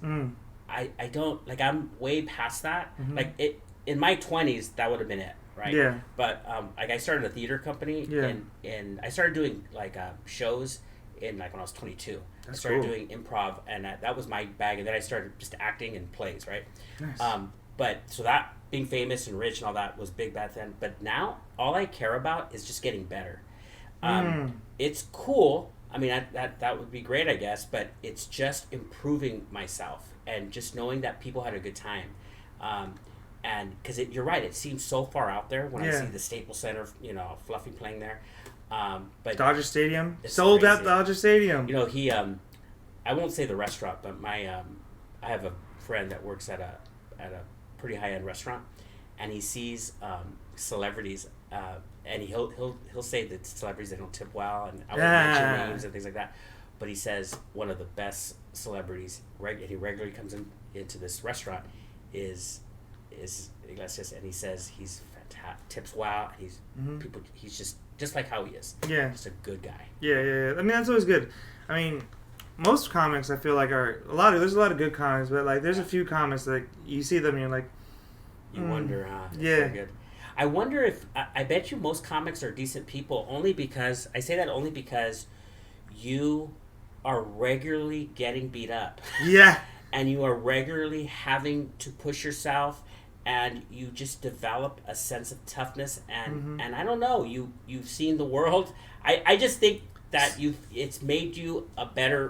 I don't, like, I'm way past that. Mm-hmm. Like it in my 20s, that would have been it. Right. Yeah. But like I started a theater company, and I started doing like shows in like when I was 22. That's I started cool. doing improv, and that was my bag. And then I started just acting in plays, right? Nice. But so that being famous and rich and all that was big back then. But now all I care about is just getting better. It's cool. I mean, that would be great, I guess, but it's just improving myself and just knowing that people had a good time. And because you're right, it seems so far out there when I see the Staples Center, Fluffy playing there. But Dodger Stadium, sold out Dodger Stadium. He, I won't say the restaurant, but I have a friend that works at a pretty high end restaurant, and he sees celebrities. And he'll say that celebrities, they don't tip well, and I won't mention names and things like that. But he says one of the best celebrities, he regularly comes into this restaurant, is Iglesias, and he says he's fantastic, tips well. He's just like how he is. Yeah, just a good guy. Yeah. I mean, that's always good. I mean, most comics I feel like there's a lot of good comics, but like there's a few comics that you see them and you're like, you wonder, yeah. Good. I wonder if I bet you most comics are decent people only because you are regularly getting beat up. Yeah. And you are regularly having to push yourself, and you just develop a sense of toughness, and I don't know, you've seen the world. I just think that it's made you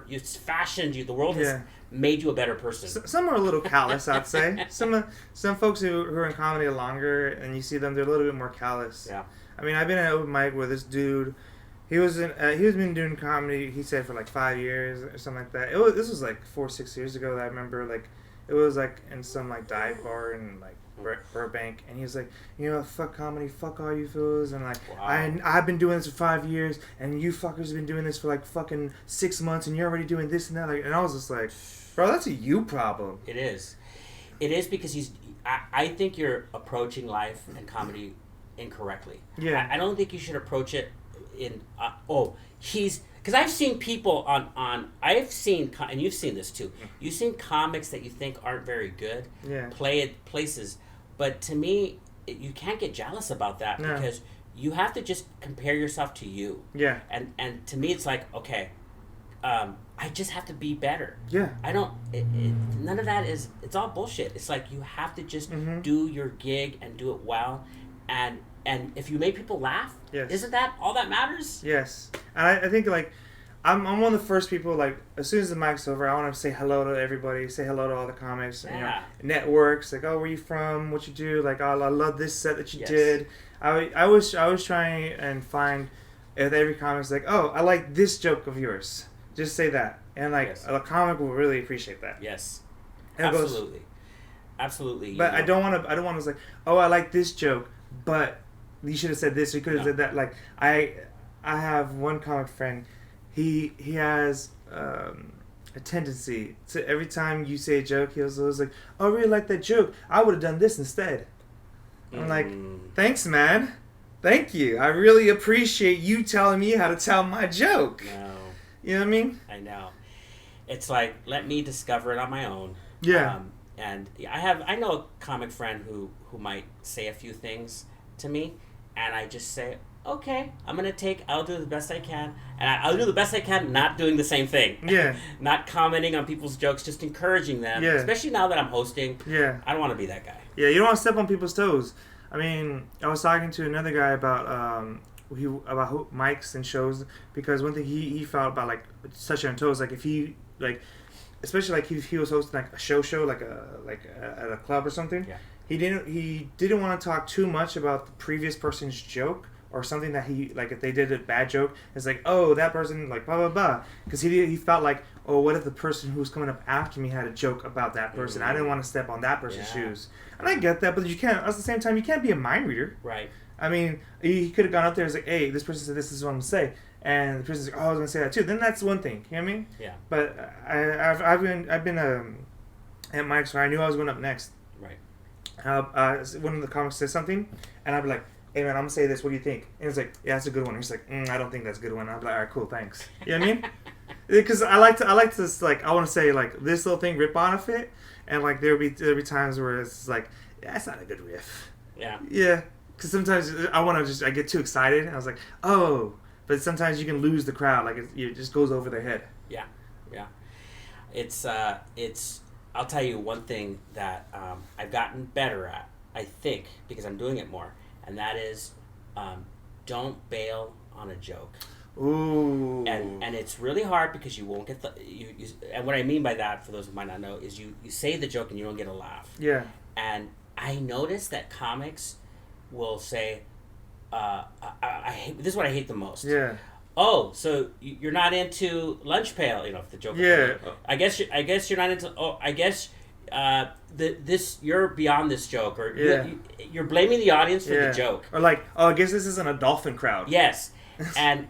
it's fashioned you. The world has made you a better person. Some are a little callous, I'd say. Some folks who are in comedy longer, and you see them, they're a little bit more callous. Yeah. I mean, I've been at an open mic where this dude, he was been doing comedy, he said, for like 5 years or something like that. This was like 4 or 6 years ago that I remember, like, it was like in some like dive bar in like Burbank, and he was like, fuck comedy, fuck all you fools, and like, wow. I've been doing this for 5 years, and you fuckers have been doing this for like fucking 6 months, and you're already doing this and that, like, and I was just like, bro, that's a you problem. It is because I think you're approaching life and comedy incorrectly. Yeah. I don't think you should approach it in because I've seen people and you've seen this too. You've seen comics that you think aren't very good play at places, but to me, you can't get jealous about that because you have to just compare yourself to you. Yeah. And to me, it's like, okay, I just have to be better. Yeah. I don't. None of that is. It's all bullshit. It's like you have to just do your gig and do it well, and if you make people laugh, isn't that all that matters? Yes. And I think like I'm one of the first people, like, as soon as the mic's over, I want to say hello to everybody, say hello to all the comics, networks, like, oh, where you from, what you do, like, oh, I love this set that you did. I was trying and find with every comic's like, oh, I like this joke of yours. Just say that, and like a comic will really appreciate that. Yes, and absolutely, absolutely. But I don't want to like, oh, I like this joke, but you should have said this. Or you could have said that. Like I have one comic friend. He has a tendency to every time you say a joke, he was always like, oh, I really like that joke. I would have done this instead. I'm like, thanks, man. Thank you. I really appreciate you telling me how to tell my joke. No. You know what I mean? I know. It's like, let me discover it on my own. Yeah. And I know a comic friend who might say a few things to me, and I just say, okay, I'll do the best I can, and I'll do the best I can not doing the same thing. Yeah. Not commenting on people's jokes, just encouraging them. Yeah. Especially now that I'm hosting. Yeah. I don't want to be that guy. Yeah, you don't want to step on people's toes. I mean, I was talking to another guy about mics and shows, because one thing he felt about like touching on toes, like if he like, especially like if he was hosting like a show like at a club or something, he didn't want to talk too much about the previous person's joke or something that he like if they did a bad joke, it's like, oh, that person like blah blah blah, because he felt like, oh, what if the person who's coming up after me had a joke about that person? I didn't want to step on that person's shoes, and I get that, but you can't at the same time, you can't be a mind reader, right? I mean, he could have gone up there and was like, hey, this person said this is what I'm going to say. And the person's like, oh, I was going to say that too. Then that's one thing. You know what I mean? Yeah. But I've been at mics where I knew I was going up next. Right. One of the comics says something, and I'd be like, hey, man, I'm going to say this. What do you think? And it's like, yeah, that's a good one. And he's like, I don't think that's a good one. I'm like, all right, cool, thanks. You know what I mean? Because I like to like, I want to say, like, this little thing, rip on it. And, like, there'll be times where it's like, yeah, that's not a good riff. Yeah. Yeah. Because sometimes I get too excited, and I was like, oh, but sometimes you can lose the crowd, like it just goes over their head. Yeah, yeah. It's I'll tell you one thing that I've gotten better at, I think, because I'm doing it more, and that is, don't bail on a joke. Ooh. And it's really hard because you won't get you and what I mean by that, for those who might not know, is you say the joke and you don't get a laugh. Yeah. And I noticed that comics will say, I hate, this is what I hate the most. Yeah. Oh, so you're not into lunch pail, if the joke. Yeah. I guess you're not into. Oh, I guess this you're beyond this joke, or you're blaming the audience for the joke, or like, oh, I guess this isn't a dolphin crowd. Yes, and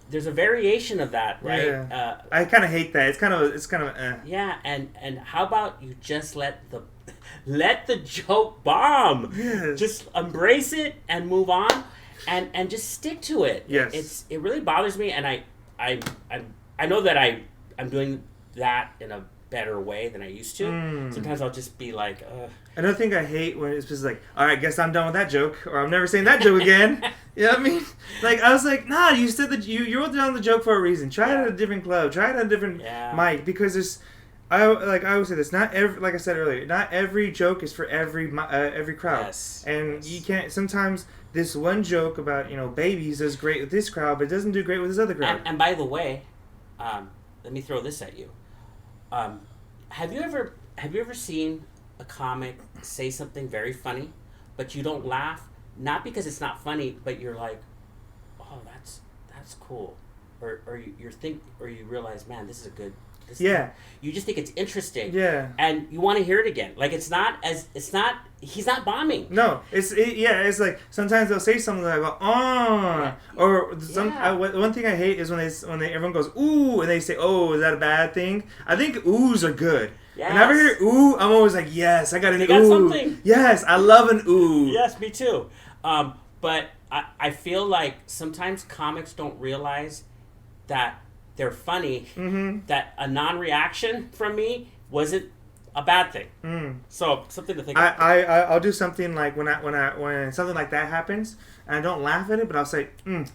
there's a variation of that, right? Yeah. I kind of hate that. It's kind of. Yeah, and how about you just let the joke bomb? Yes. Just embrace it and move on. And just stick to it. Yes. It really bothers me, and I know that I'm doing that in a better way than I used to. Sometimes I'll just be like, Another thing I hate when it's just like, all right, guess I'm done with that joke, or I'm never saying that joke again. You know what I mean? Like, I was like, nah, you said that you wrote down the joke for a reason. Try it at a different club. Try it at a different mic, because there's. I always say this. Not every, like I said earlier, not every joke is for every crowd. Yes. And you can't. Sometimes this one joke about babies does great with this crowd, but it doesn't do great with this other crowd. And by the way, let me throw this at you. Have you ever seen a comic say something very funny, but you don't laugh? Not because it's not funny, but you're like, oh, that's cool, or you realize, man, this is a good. You just think it's interesting. Yeah. And you want to hear it again. Like he's not bombing. No. It's like sometimes they'll say something like, or one thing I hate is when everyone goes ooh and they say, oh, is that a bad thing? I think oohs are good. Yes. Whenever I hear ooh, I'm always like, yes, I got an ooh. Got something. Yes, I love an ooh. Yes, me too. But I feel like sometimes comics don't realize that they're funny, that a non-reaction from me wasn't a bad thing. So something to think about. I'll do something like when something like that happens, and I don't laugh at it, but I'll say,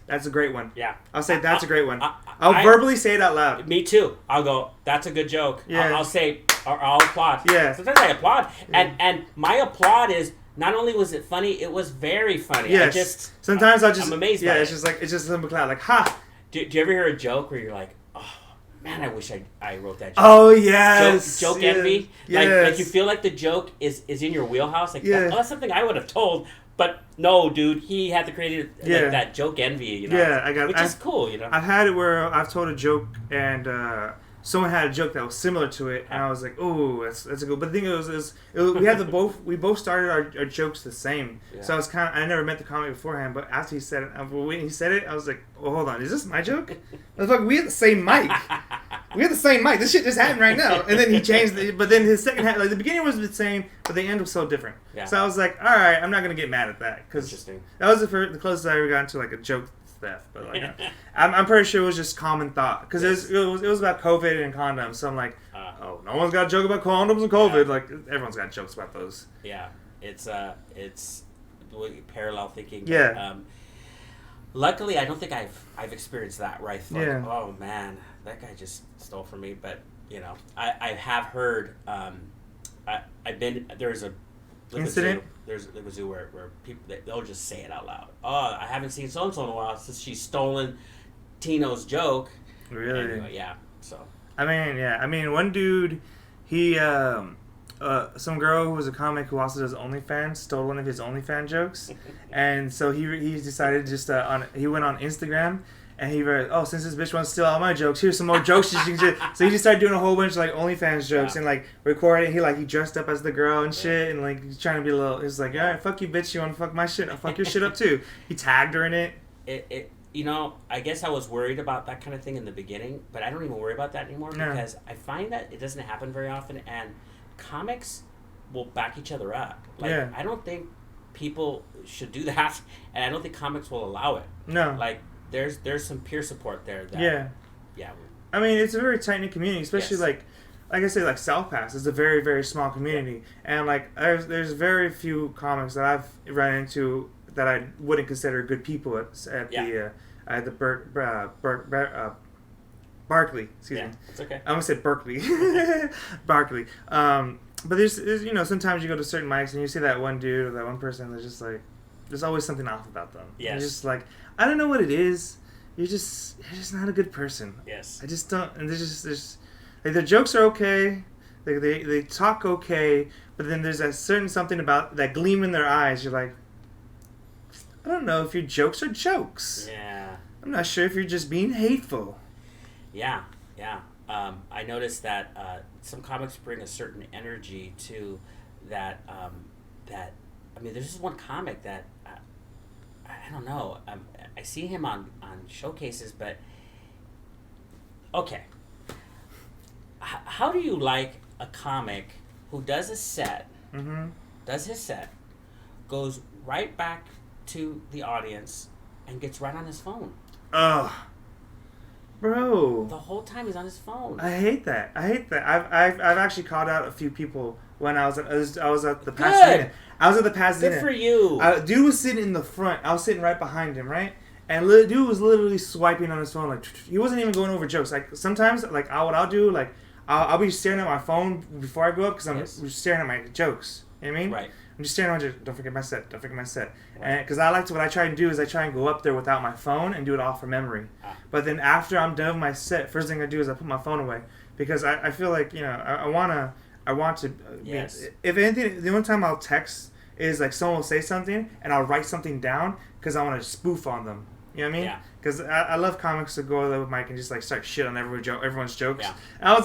that's a great one. Yeah. I'll say, that's a great one. I'll verbally say it out loud. Me too. I'll go, that's a good joke. Yeah. I'll say, or I'll applaud. Yeah. Sometimes I applaud. Yeah. And my applaud is, not only was it funny, it was very funny. Yes. Sometimes I'm amazed by it. It's just a simple cloud, like, ha! Do you ever hear a joke where you're like, oh, man, I wish I wrote that joke? Oh, yes. Joke envy? Yes. Like you feel like the joke is in your wheelhouse. Like, that's something I would have told. But no, dude, he had to create like that joke envy, Yeah, which is cool, I've had it where I've told a joke and someone had a joke that was similar to it, and I was like, "Oh, that's a good." But the thing is we both started our jokes the same, so I was I never met the comic beforehand, but after he said it, when he said it, I was like, "Oh, hold on, is this my joke?" Motherfucker, we had the same mic. We had the same mic. This shit just happened right now, and then he changed it. But then his second half, like the beginning was the same, but the end was so different. Yeah. So I was like, "All right, I'm not gonna get mad at that," because that was the closest I ever got to like a joke. Theft, but like I'm pretty sure it was just common thought because it was about COVID and condoms. So I'm like, oh, no one's got a joke about condoms and COVID. Like everyone's got jokes about those. Yeah, it's parallel thinking. Yeah. Luckily, I don't think I've experienced that. Right? Like, oh man, that guy just stole from me. But I have heard. I've been there's a incident. There's a zoo where people they'll just say it out loud. Oh, I haven't seen so and so in a while since she's stolen Tino's joke. Really? Anyway, yeah. So. I mean, one dude, he some girl who was a comic who also does OnlyFans stole one of his OnlyFans jokes, and so he decided just he went on Instagram. And he wrote, oh, since this bitch wants to steal all my jokes, here's some more jokes. So he just started doing a whole bunch of like OnlyFans jokes and like recording. He dressed up as the girl and shit, and like he's trying to be a little. He's like, all right, fuck you, bitch. You want to fuck my shit? I'll fuck your shit up too. He tagged her in it. I guess I was worried about that kind of thing in the beginning, but I don't even worry about that anymore because I find that it doesn't happen very often, and comics will back each other up. Like I don't think people should do that, and I don't think comics will allow it. No, like. There's some peer support there. Yeah. I mean, it's a very tight-knit community, especially like I say, like South Pass is a very, very small community, and like there's very few comics that I've run into that I wouldn't consider good people at the Barkley. Excuse me. It's okay. I almost said Berkeley. Barkley. But there's sometimes you go to certain mics and you see that one dude or that one person that's just like there's always something off about them. Yes. It's just like I don't know what it is, you're just not a good person. Yes. I just don't. And there's like their jokes are okay. They talk okay, but then there's a certain something about that gleam in their eyes. You're like, I don't know if your jokes are jokes. Yeah. I'm not sure if you're just being hateful. Yeah. I noticed that some comics bring a certain energy to that. I mean, there's this one comic that I don't know. I see him on showcases, but okay. How do you like a comic who does a set, does his set, goes right back to the audience, and gets right on his phone? Ugh. Bro. The whole time he's on his phone. I hate that. I've actually called out a few people when I was at the Pasadena. I was at the Pasadena. Good for you. Dude was sitting in the front. I was sitting right behind him, right? And dude was literally swiping on his phone. Like, he wasn't even going over jokes. Like, sometimes, like, what I'll do, like, I'll be staring at my phone before I go up because I'm staring at my jokes. You know what I mean? Right. I'm just staring at my jokes. Don't forget my set. And because what I try and do is I try and go up there without my phone and do it all from memory. But then after I'm done with my set, first thing I do is I put my phone away because I feel like, I want to. Yes. If anything, the only time I'll text is like someone will say something and I'll write something down because I want to spoof on them. You know what I mean? Yeah. Because I love comics to go there with Mike and just like start shit on everyone's jokes. Yeah.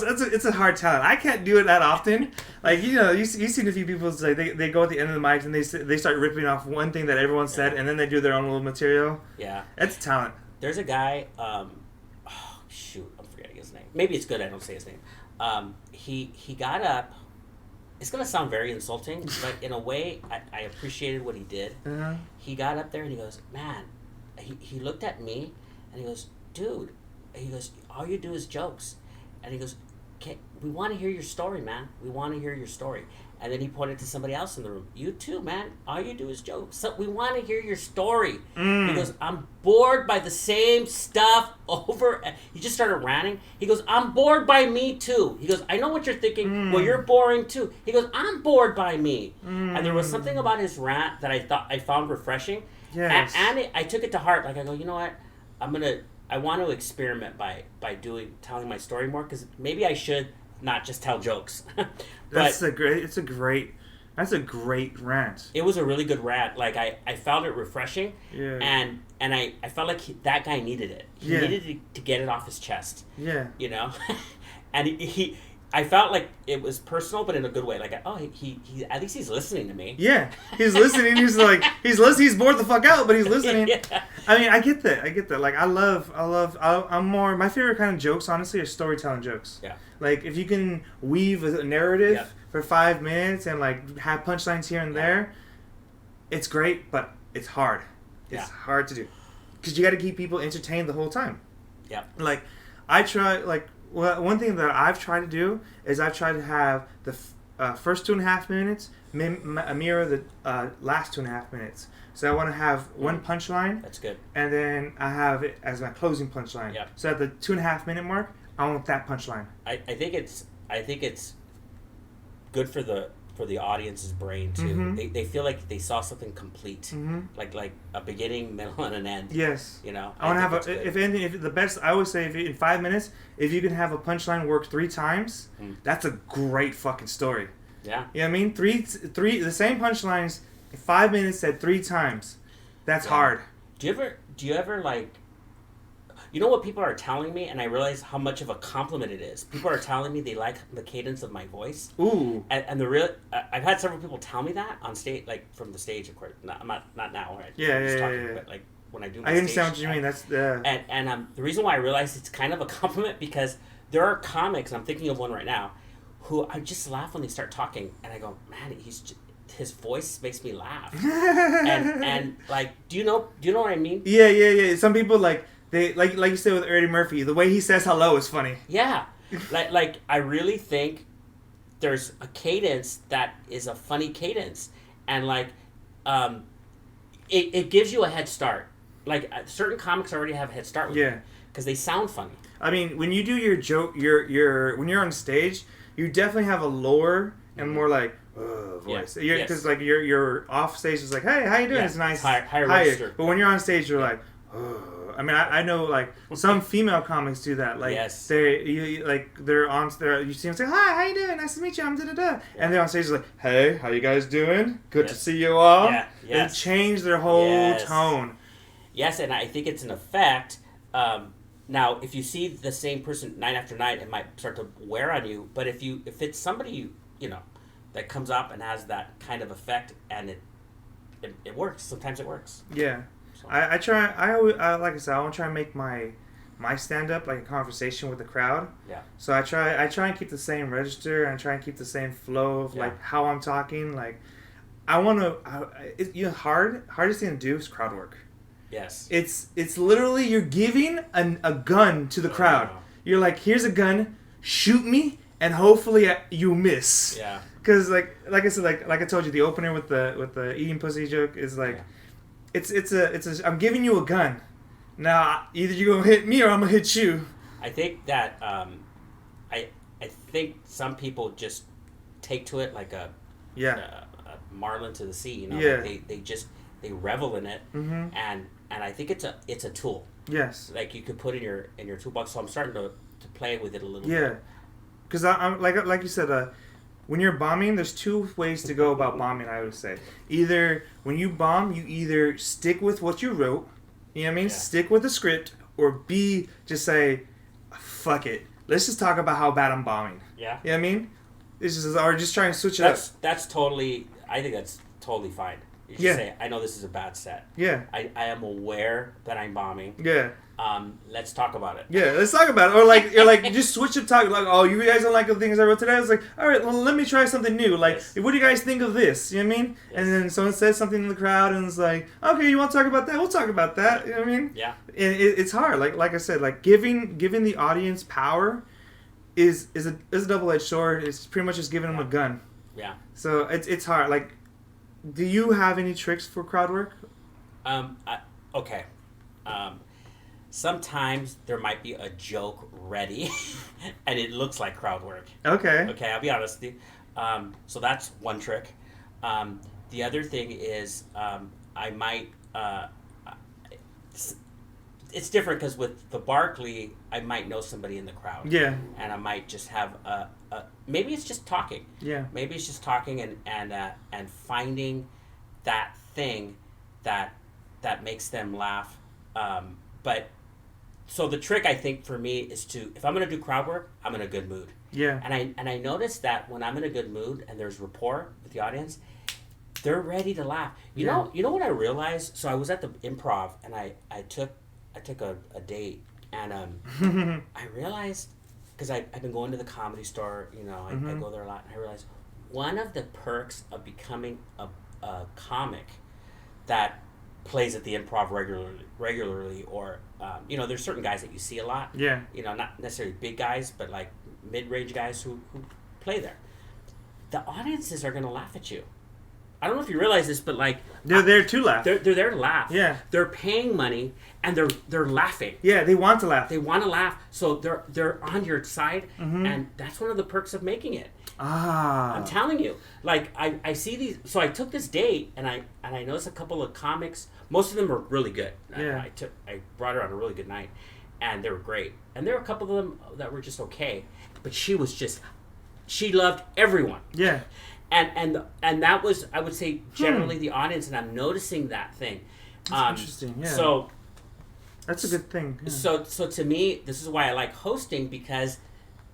It's a hard talent. I can't do it that often. Like, you've seen a few people like they go at the end of the mic and they start ripping off one thing that everyone said and then they do their own little material. Yeah. That's talent. There's a guy. I'm forgetting his name. Maybe it's good I don't say his name. He got up. It's gonna sound very insulting, but in a way, I appreciated what he did. Uh-huh. He got up there and he goes, man. He looked at me and he goes, dude. He goes, all you do is jokes, and he goes, we want to hear your story, man. We want to hear your story. And then he pointed to somebody else in the room. You too, man. All you do is jokes. So we want to hear your story. He goes, I'm bored by the same stuff over. He just started ranting. He goes, I'm bored by me too. He goes, I know what you're thinking. Well, you're boring too. He goes, I'm bored by me. And there was something about his rant that I found refreshing. Yes. And I took it to heart. Like, I go, you know what? I want to experiment by telling my story more, because maybe I should not just tell jokes. That's a great rant. It was a really good rant. Like, I found it refreshing. Yeah. And I felt like that guy needed it. He needed to get it off his chest. Yeah. And he I felt like it was personal, but in a good way. Like, he at least he's listening to me. Yeah, he's listening. He's like, he's bored the fuck out, but he's listening. Yeah. I mean, I get that. Like, I'm more, my favorite kind of jokes, honestly, are storytelling jokes. Yeah. Like, if you can weave a narrative for 5 minutes and, like, have punchlines here and there, it's great, but it's hard. It's hard to do. Because you got to keep people entertained the whole time. Yeah. Like, I try, like, well, one thing that I've tried to do is I've tried to have the first 2.5 minutes mirror the last 2.5 minutes. So I want to have one punchline. That's good. And then I have it as my closing punchline. Yeah. So at the 2.5 minute mark, I want that punchline. I think it's good for the audience's brain too. Mm-hmm. They feel like they saw something complete, like a beginning, middle, and an end. Yes. You know. I want to have if anything, if the best. I always say, if in 5 minutes, if you can have a punchline work 3 times, that's a great fucking story. Yeah. You know what I mean? Three the same punchlines in 5 minutes said 3 times. That's hard. Do you ever like? You know what people are telling me, and I realize how much of a compliment it is. People are telling me they like the cadence of my voice. Ooh. And the real, I've had several people tell me that on stage, like from the stage, of course. Not now. Right? Yeah. But like when I do my I understand stage, what you mean. That's And the reason why I realize it's kind of a compliment, because there are comics, and I'm thinking of one right now, who I just laugh when they start talking, and I go, man, his voice makes me laugh. and like, do you know what I mean? Yeah. Some people like. They like you said with Eddie Murphy, the way he says hello is funny. Yeah, like I really think there's a cadence that is a funny cadence, and like, it gives you a head start. Like, certain comics already have a head start with you because they sound funny. I mean, when you do your joke, when you're on stage, you definitely have a lower and more like voice. Because like your off stage is like, hey, how you doing? It's nice, higher register. But when you're on stage, you're like, show. I mean, I know like some female comics do that. Like yes. they're on there. You see them say, "Hi, how you doing? Nice to meet you. I'm da da da," and they're on stage like, "Hey, how you guys doing? Good to see you all." Yeah. Yes. They change their whole tone. Yes, and I think it's an effect. Now, if you see the same person night after night, it might start to wear on you. But if it's somebody you know that comes up and has that kind of effect, and it works. Sometimes it works. Yeah, so. I try. I always like I said, I want to try and make my stand up like a conversation with the crowd. Yeah. So I try and keep the same register and try and keep the same flow of like how I'm talking. Like I want to. Hardest thing to do is crowd work. Yes. It's literally you're giving a gun to the crowd. You're like, here's a gun, shoot me, and hopefully you miss. Yeah. Because like I said, like I told you, the opener with the eating pussy joke is like, it's a I'm giving you a gun. Now either you're gonna hit me or I'm gonna hit you. I think that I think some people just take to it like a marlin to the sea. You know, like they revel in it, and I think it's a tool. Yes. Like you could put in your toolbox. So I'm starting to play with it a little bit. Yeah. Because I'm like you said, when you're bombing, there's two ways to go about bombing. I would say either when you bomb, you either stick with what you wrote, you know what I mean, stick with the script, or B, just say, fuck it, let's just talk about how bad I'm bombing. Yeah. You know what I mean? Or just try and switch it up. That's totally. I think that's totally fine. You just say, I know this is a bad set. Yeah. I am aware that I'm bombing. Yeah. Let's talk about it. Yeah, let's talk about it. Or like you're like just switch up talk. Like, oh, you guys don't like the things I wrote today. I was like, all right, well, let me try something new. Like, what do you guys think of this? You know what I mean? Yes. And then someone says something in the crowd, and it's like, okay, you want to talk about that? We'll talk about that. You know what I mean? Yeah. And it's hard. Like I said, like giving the audience power is a double-edged sword. It's pretty much just giving them a gun. Yeah. So it's hard. Like, do you have any tricks for crowd work? Okay. Sometimes there might be a joke ready, and it looks like crowd work. Okay. Okay, I'll be honest with you. So that's one trick. The other thing is I might... it's different because with the Barkley, I might know somebody in the crowd. Yeah. And I might just have maybe it's just talking. Yeah. Maybe it's just talking and finding that thing that makes them laugh. But so the trick I think for me is if I'm going to do crowd work, I'm in a good mood. Yeah. And I notice that when I'm in a good mood and there's rapport with the audience, they're ready to laugh. You know what I realized? So I was at the Improv and I took a date and I realized, because I've been going to the Comedy Store, you know, I go there a lot, and I realized one of the perks of becoming a comic that plays at the Improv regularly, or you know, there's certain guys that you see a lot. Yeah. You know, not necessarily big guys, but like mid-range guys who play there. The audiences are going to laugh at you. I don't know if you realize this, but like they're there to laugh. They're there to laugh. Yeah. They're paying money and they're laughing. Yeah, they want to laugh. They want to laugh, so they're on your side, and that's one of the perks of making it. Ah. I'm telling you, like I see these. So I took this date, and I noticed a couple of comics. Most of them were really good. Yeah. I brought her on a really good night, and they were great. And there were a couple of them that were just okay, but she loved everyone. Yeah. And that was, I would say, generally the audience, and I'm noticing that thing. That's interesting. Yeah. So that's a good thing. Yeah. So to me, this is why I like hosting, because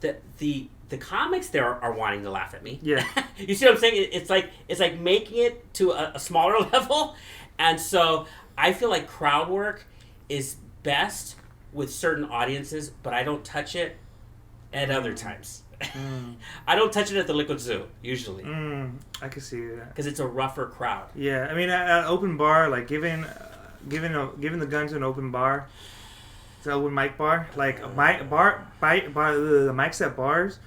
the comics there are wanting to laugh at me. Yeah. You see what I'm saying? It's like making it to a smaller level, and so I feel like crowd work is best with certain audiences, but I don't touch it at other times. I don't touch it at the Liquid Zoo usually. I can see that because it's a rougher crowd. Yeah, I mean, at an open bar, like giving the gun to an open bar, it's an open mic bar. Like the mics at bars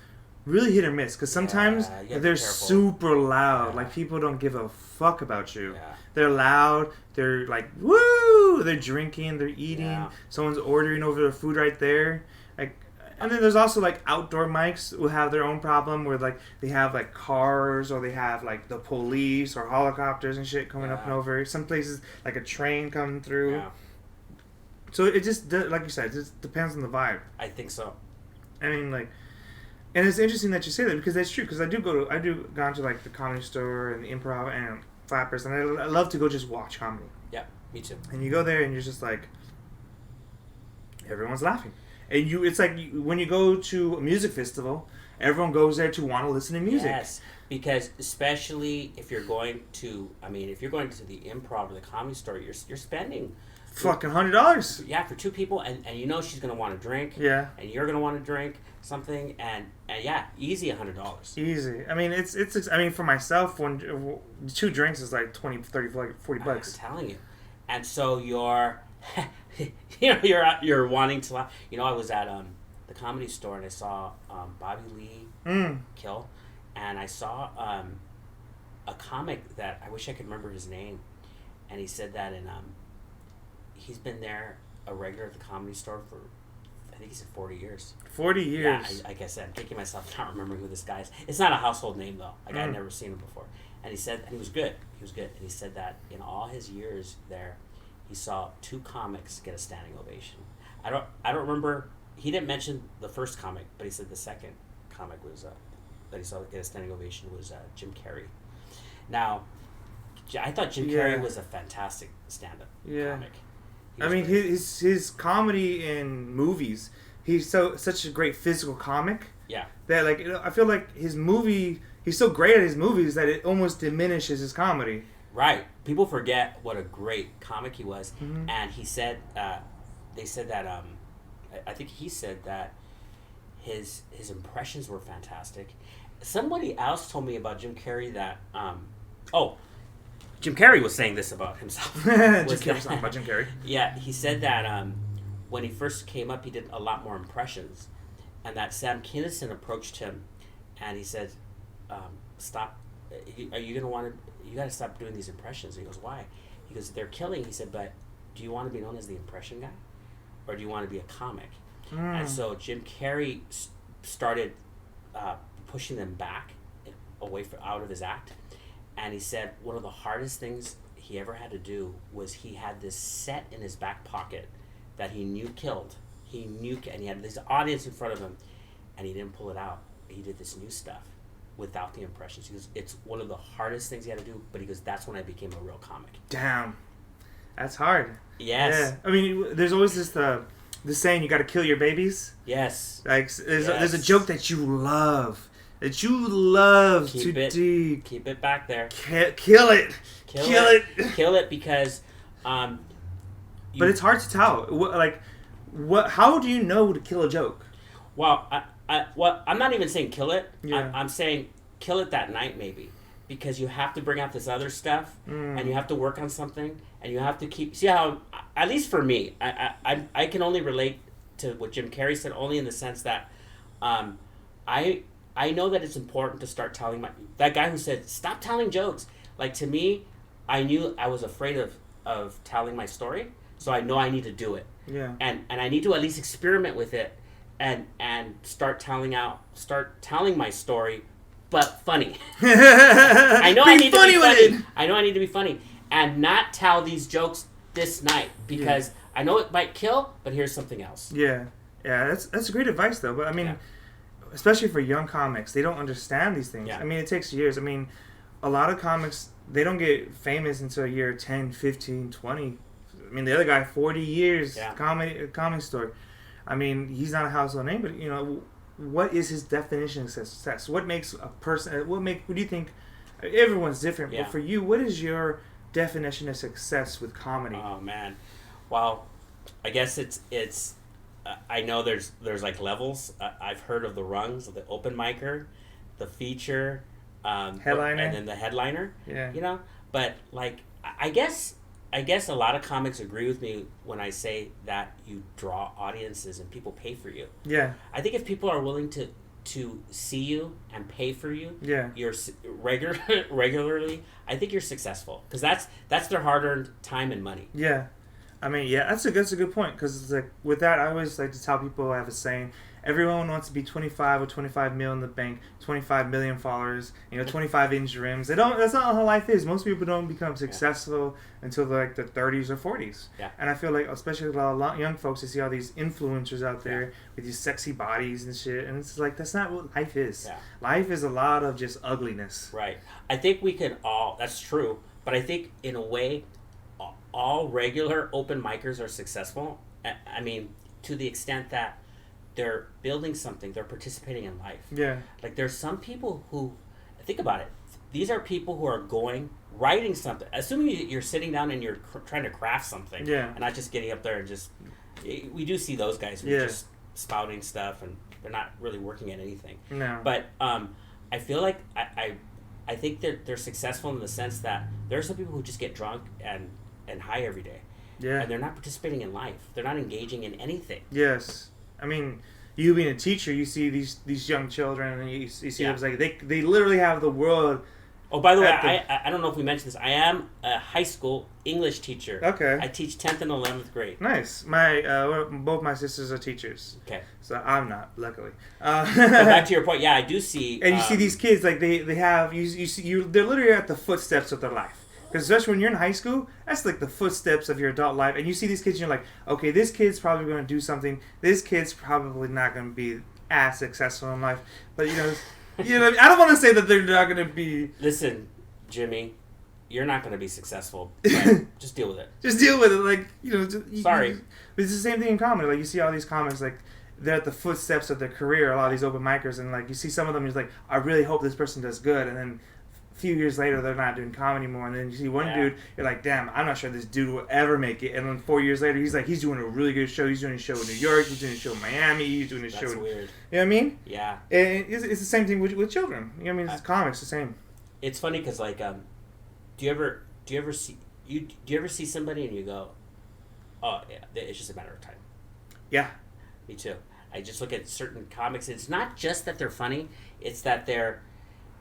really hit or miss, because sometimes they're super loud. Like people don't give a fuck about you. Yeah. They're loud. They're like woo. They're drinking. They're eating. Yeah. Someone's ordering over their food right there. And then there's also like outdoor mics who have their own problem, where like they have like cars, or they have like the police or helicopters and shit coming up and over. Some places like a train coming through. Yeah. So it just, like you said, it just depends on the vibe. I think so. I mean, like, and it's interesting that you say that because that's true. Because I do go to like the Comedy Store and the Improv and Flappers, and I love to go just watch comedy. Yeah, me too. And you go there and you're just like, everyone's laughing, and it's like when you go to a music festival, everyone goes there to want to listen to music. Yes, because especially if you're going to, if you're going to the Improv or the Comedy Store, you're spending fucking $100. Yeah, for two people, and you know she's gonna want to drink. Yeah. And you're gonna want to drink something, and yeah, easy $100. Easy. I mean, it's. I mean, for myself, when 2 drinks is like 20, 30, 40 bucks. I'm telling you, and so you're, you're wanting to laugh. I was at the Comedy Store and I saw Bobby Lee kill, and I saw a comic that I wish I could remember his name, and he said that he's been there a regular at the Comedy Store for, I think he said 40 years. 40 years. Yeah, like I said, I'm kicking myself not remembering who this guy is. It's not a household name though. Like I'd never seen him before. And he said, and he was good. And he said that in all his years there, he saw 2 comics get a standing ovation. I don't remember. He didn't mention the first comic, but he said the second comic was that he saw get a standing ovation was Jim Carrey. Now, I thought Jim Carrey was a fantastic stand-up comic. I mean, his comedy in movies, he's such a great physical comic. Yeah. That like I feel like he's so great at his movies that it almost diminishes his comedy. Right. People forget what a great comic he was, and he said, they said that I think he said that his impressions were fantastic. Somebody else told me about Jim Carrey that Jim Carrey was saying this about himself. Jim Carrey's talking about Jim Carrey. Yeah, he said that when he first came up, he did a lot more impressions, and that Sam Kinison approached him, and he said, "Stop. Are you gonna want to? You got to stop doing these impressions." And he goes, "Why?" He goes, "They're killing." He said, "But do you want to be known as the impression guy, or do you want to be a comic?" And so Jim Carrey started pushing them back out of his act. And he said one of the hardest things he ever had to do was he had this set in his back pocket that he knew killed. And he had this audience in front of him, and he didn't pull it out. He did this new stuff without the impressions. He goes, it's one of the hardest things he had to do, but he goes, that's when I became a real comic. Damn. That's hard. Yes. Yeah. I mean, there's always this saying, you got to kill your babies. Yes. Like, there's a joke that you love. That you love keep it back there. Kill it. Kill it because... but it's hard to tell. How do you know to kill a joke? Well, I'm not even saying kill it. Yeah. I'm saying kill it that night maybe. Because you have to bring out this other stuff, and you have to work on something, and you have to keep... See how, at least for me, I can only relate to what Jim Carrey said, only in the sense that I know that it's important to start telling that guy who said, stop telling jokes. Like, to me, I knew I was afraid of telling my story, so I know I need to do it. Yeah. And I need to at least experiment with it and start telling my story, but funny. I know I need to be funny. I know I need to be funny and not tell these jokes this night because I know it might kill, but here's something else. Yeah. Yeah, that's great advice though. But I mean, especially for young comics, they don't understand these things. Yeah. I mean, it takes years. I mean, a lot of comics, they don't get famous until year 10, 15, 20. I mean, the other guy, 40 years, comedy store. I mean, he's not a household name, but, what is his definition of success? What makes a person, what do you think, everyone's different, but for you, what is your definition of success with comedy? Oh, man. Well, I guess it's I know there's like levels. I've heard of the rungs, the open micer, the feature, headliner, and then the headliner. Yeah. But like I guess a lot of comics agree with me when I say that you draw audiences and people pay for you. Yeah. I think if people are willing to see you and pay for you, you're regularly. I think you're successful because that's their hard-earned time and money. Yeah. I mean, that's a good point because it's like with that, I always like to tell people I have a saying. everyone wants to be 25 with 25 mil in the bank, 25 million followers, 25-inch rims. That's not how life is. Most people don't become successful until like the 30s or 40s. Yeah. And I feel like, especially with a lot of young folks, you see all these influencers out there with these sexy bodies and shit, and it's like, that's not what life is. Yeah. Life is a lot of just ugliness. Right. I think we can all, that's true, but I think in a way, all regular open micers are successful. I mean, to the extent that they're building something, they're participating in life. Yeah. Like, there's some people who, think about it, these are people who are writing something, assuming you're sitting down and you're trying to craft something, and not just getting up there and just, we do see those guys who are just spouting stuff and they're not really working at anything. No. But I feel like I think that they're successful in the sense that there are some people who just get drunk and high every day. Yeah. And they're not participating in life. They're not engaging in anything. Yes. I mean, you being a teacher, you see these young children, and you see them like they literally have the world. Oh, by the way, I don't know if we mentioned this. I am a high school English teacher. Okay. I teach 10th and 11th grade. Nice. Both my sisters are teachers. Okay. So I'm not, luckily. But back to your point, I do see. And you see these kids, like they have they're literally at the footsteps of their life. Because especially when you're in high school, that's like the footsteps of your adult life. And you see these kids, and you're like, okay, this kid's probably going to do something. This kid's probably not going to be as successful in life. But, I don't want to say that they're not going to be... Listen, Jimmy, you're not going to be successful. But just deal with it. Just deal with it. Like, Sorry. But it's the same thing in comedy. Like, you see all these comics, like, they're at the footsteps of their career, a lot of these open micers. And, like, you see some of them, you're like, I really hope this person does good. And then... few years later, they're not doing comedy anymore, and then you see one dude, you're like, damn, I'm not sure this dude will ever make it. And then 4 years later, he's doing a really good show. He's doing a show in New York. He's doing a show in Miami. He's doing a show. That's weird. You know what I mean? Yeah. And it's the same thing with children. You know what I mean? It's comics the same. It's funny because like, do you ever see somebody and you go, oh yeah, it's just a matter of time. Yeah. Me too. I just look at certain comics. It's not just that they're funny. It's that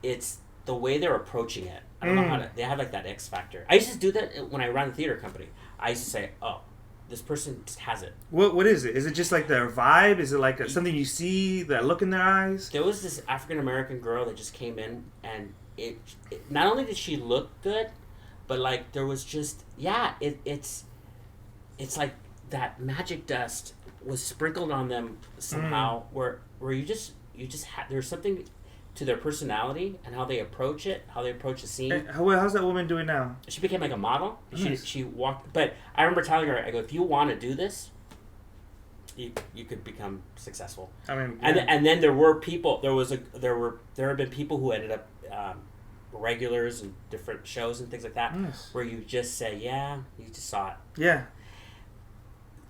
it's the way they're approaching it. I don't know how to... They have like that X factor. I used to do that when I ran a theater company. I used to say, oh, this person just has it. What is it? Is it just like their vibe? Is it like something you see, that look in their eyes? There was this African-American girl that just came in, and it not only did she look good, but like there was just... Yeah, it's like that magic dust was sprinkled on them somehow where you just there's something... to their personality and how they approach the scene. And how's that woman doing now? She became like a model. Nice. She walked, but I remember telling her, I go, if you want to do this, you could become successful. I mean, and then there were people. There have been people who ended up regulars in different shows and things like that, where you just say, yeah, you just saw it. Yeah.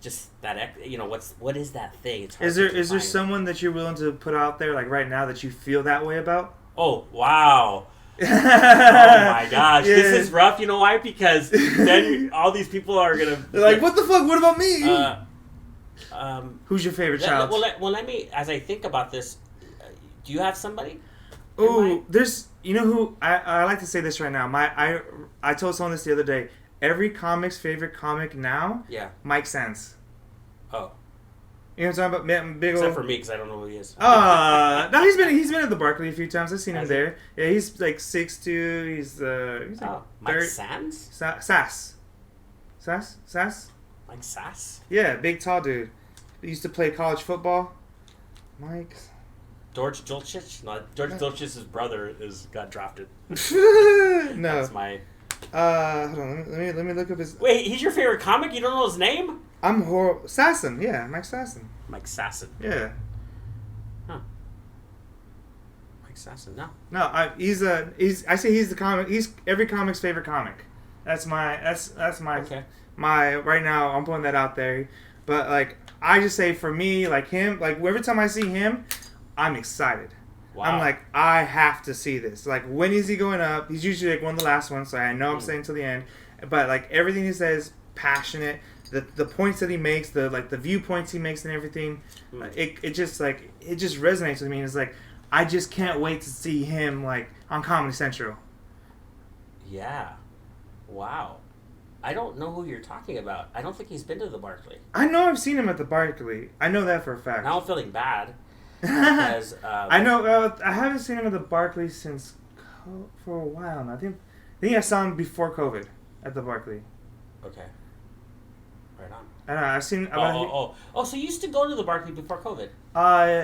Just that, what is that thing? It's hard is there someone that you're willing to put out there, like right now, that you feel that way about? Oh, wow. Oh my gosh, this is rough. You know why? Because then all these people are gonna... They're like, what the fuck? What about me? Who's your favorite child? Let me, as I think about this, do you have somebody? Oh, there's... You know who... I like to say this right now. I told someone this the other day. Every comic's favorite comic now, Mike Sands. Oh. You know what I'm talking about? Big Except for me, because I don't know who he is. No, he's been at the Barkley a few times. I've seen him there. Yeah, he's like 6'2". He's like Mike Sands? Sass. Mike Sass? Yeah, big tall dude. He used to play college football. Mike. George Dulcich? No, George Dulcich's brother got drafted. No. That's my... Hold on. Let me look up his... Wait, he's your favorite comic? You don't know his name? I'm horrible. Sasson, yeah, Mike Sasson. Mike Sasson. Yeah. Huh. Mike Sasson, no. No, I say he's the comic. He's every comic's favorite comic. That's my. Okay. My right now. I'm putting that out there, but like I just say for me, like him, like every time I see him, I'm excited. Wow. I'm like, I have to see this. Like, when is he going up? He's usually like one of the last ones, so I know I'm staying till the end. But like everything he says, passionate. The points that he makes, the viewpoints he makes and everything, it just resonates with me. And it's like I just can't wait to see him like on Comedy Central. Yeah. Wow. I don't know who you're talking about. I don't think he's been to the Barkley. I know I've seen him at the Barkley. I know that for a fact. Now I'm feeling bad. Because, I know. I haven't seen him at the Barkley since for a while now. I think I saw him before COVID at the Barkley. Okay. Right on. I know. I've seen. So you used to go to the Barkley before COVID?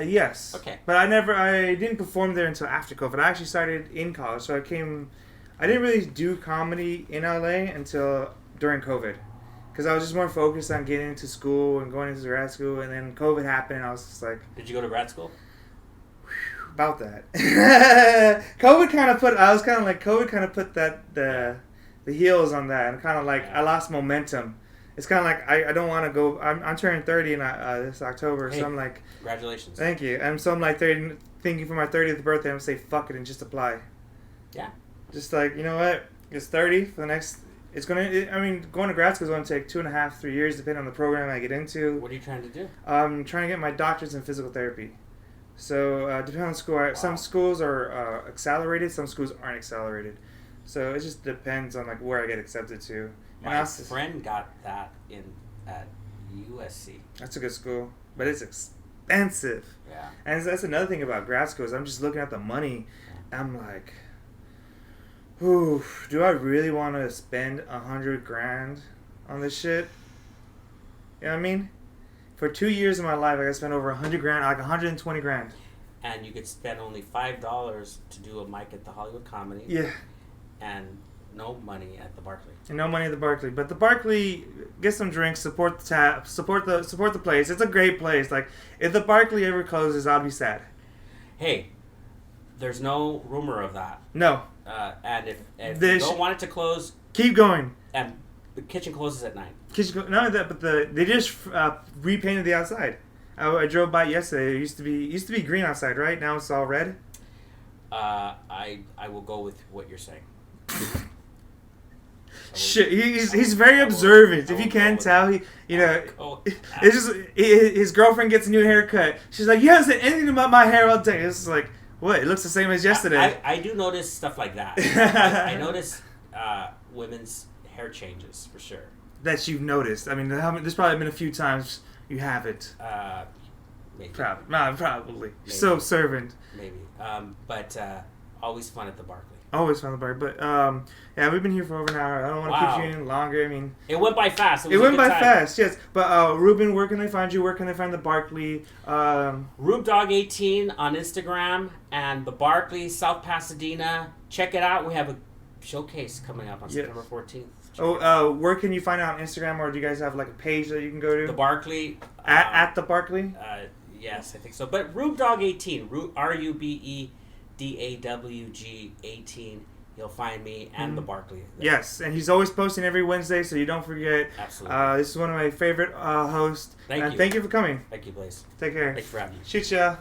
Yes. Okay. But I didn't perform there until after COVID. I actually started in college, so I didn't really do comedy in LA until during COVID. Because I was just more focused on getting into school and going into grad school, and then COVID happened, and I was just like... Did you go to grad school? About that. COVID kind of put the heels on that, and kind of like I lost momentum. It's kind of like I don't want to go. I'm turning 30 in this October, so I'm like... Congratulations. Thank you. And so I'm like 30, thinking for my 30th birthday, I'm going to say fuck it and just apply. Yeah. Just like, you know what? It's 30 for the next... going to grad school is going to take 2.5, 3 years, depending on the program I get into. What are you trying to do? I'm trying to get my doctorate in physical therapy. So, depending on the school, some schools are accelerated, some schools aren't accelerated. So, it just depends on like where I get accepted to. My friend got that at USC. That's a good school, but it's expensive. Yeah. And that's another thing about grad schools. I'm just looking at the money. I'm like... Ooh, do I really want to spend $100,000 on this shit? You know what I mean? For 2 years of my life, I gotta spend over $100,000, like $120,000. And you could spend only $5 to do a mic at the Hollywood Comedy. Yeah. And no money at the Barkley. And no money at the Barkley, but the Barkley, get some drinks, support the tap, support the place. It's a great place. Like if the Barkley ever closes, I'll be sad. Hey, there's no rumor of that. No. And if you don't want it to close, keep going. And the kitchen closes at 9. Not only that, but they just repainted the outside. I drove by yesterday. It used to be green outside, right? Now it's all red. I will go with what you're saying. Shit, he's very observant. If you can't tell, it's just his girlfriend gets a new haircut. She's like, "You haven't said anything about my hair all day." It's like, what? It looks the same as yesterday. I do notice stuff like that. I notice women's hair changes for sure. That you've noticed. I mean, there's probably been a few times you haven't. Maybe. Probably. Maybe. So observant. Maybe. But always fun at the Barkley. Always fun at the Barkley. But yeah, we've been here for over an hour. I don't want to keep you in longer. I mean, it went by fast. It went by fast. Yes. But Ruben, where can they find you? Where can they find the Barkley? RubeDog18 on Instagram and the Barkley, South Pasadena. Check it out. We have a showcase coming up on September 14th. Where can you find it on Instagram, or do you guys have like a page that you can go to? The Barkley. At the Barkley? Yes, I think so. But RubeDog18, RUBEDAWG 18. You'll find me and the Barkley. Yes, and he's always posting every Wednesday, so you don't forget. Absolutely. This is one of my favorite hosts. Thank you. Thank you for coming. Thank you, Blaize. Take care. Thanks for having me. Shoot ya.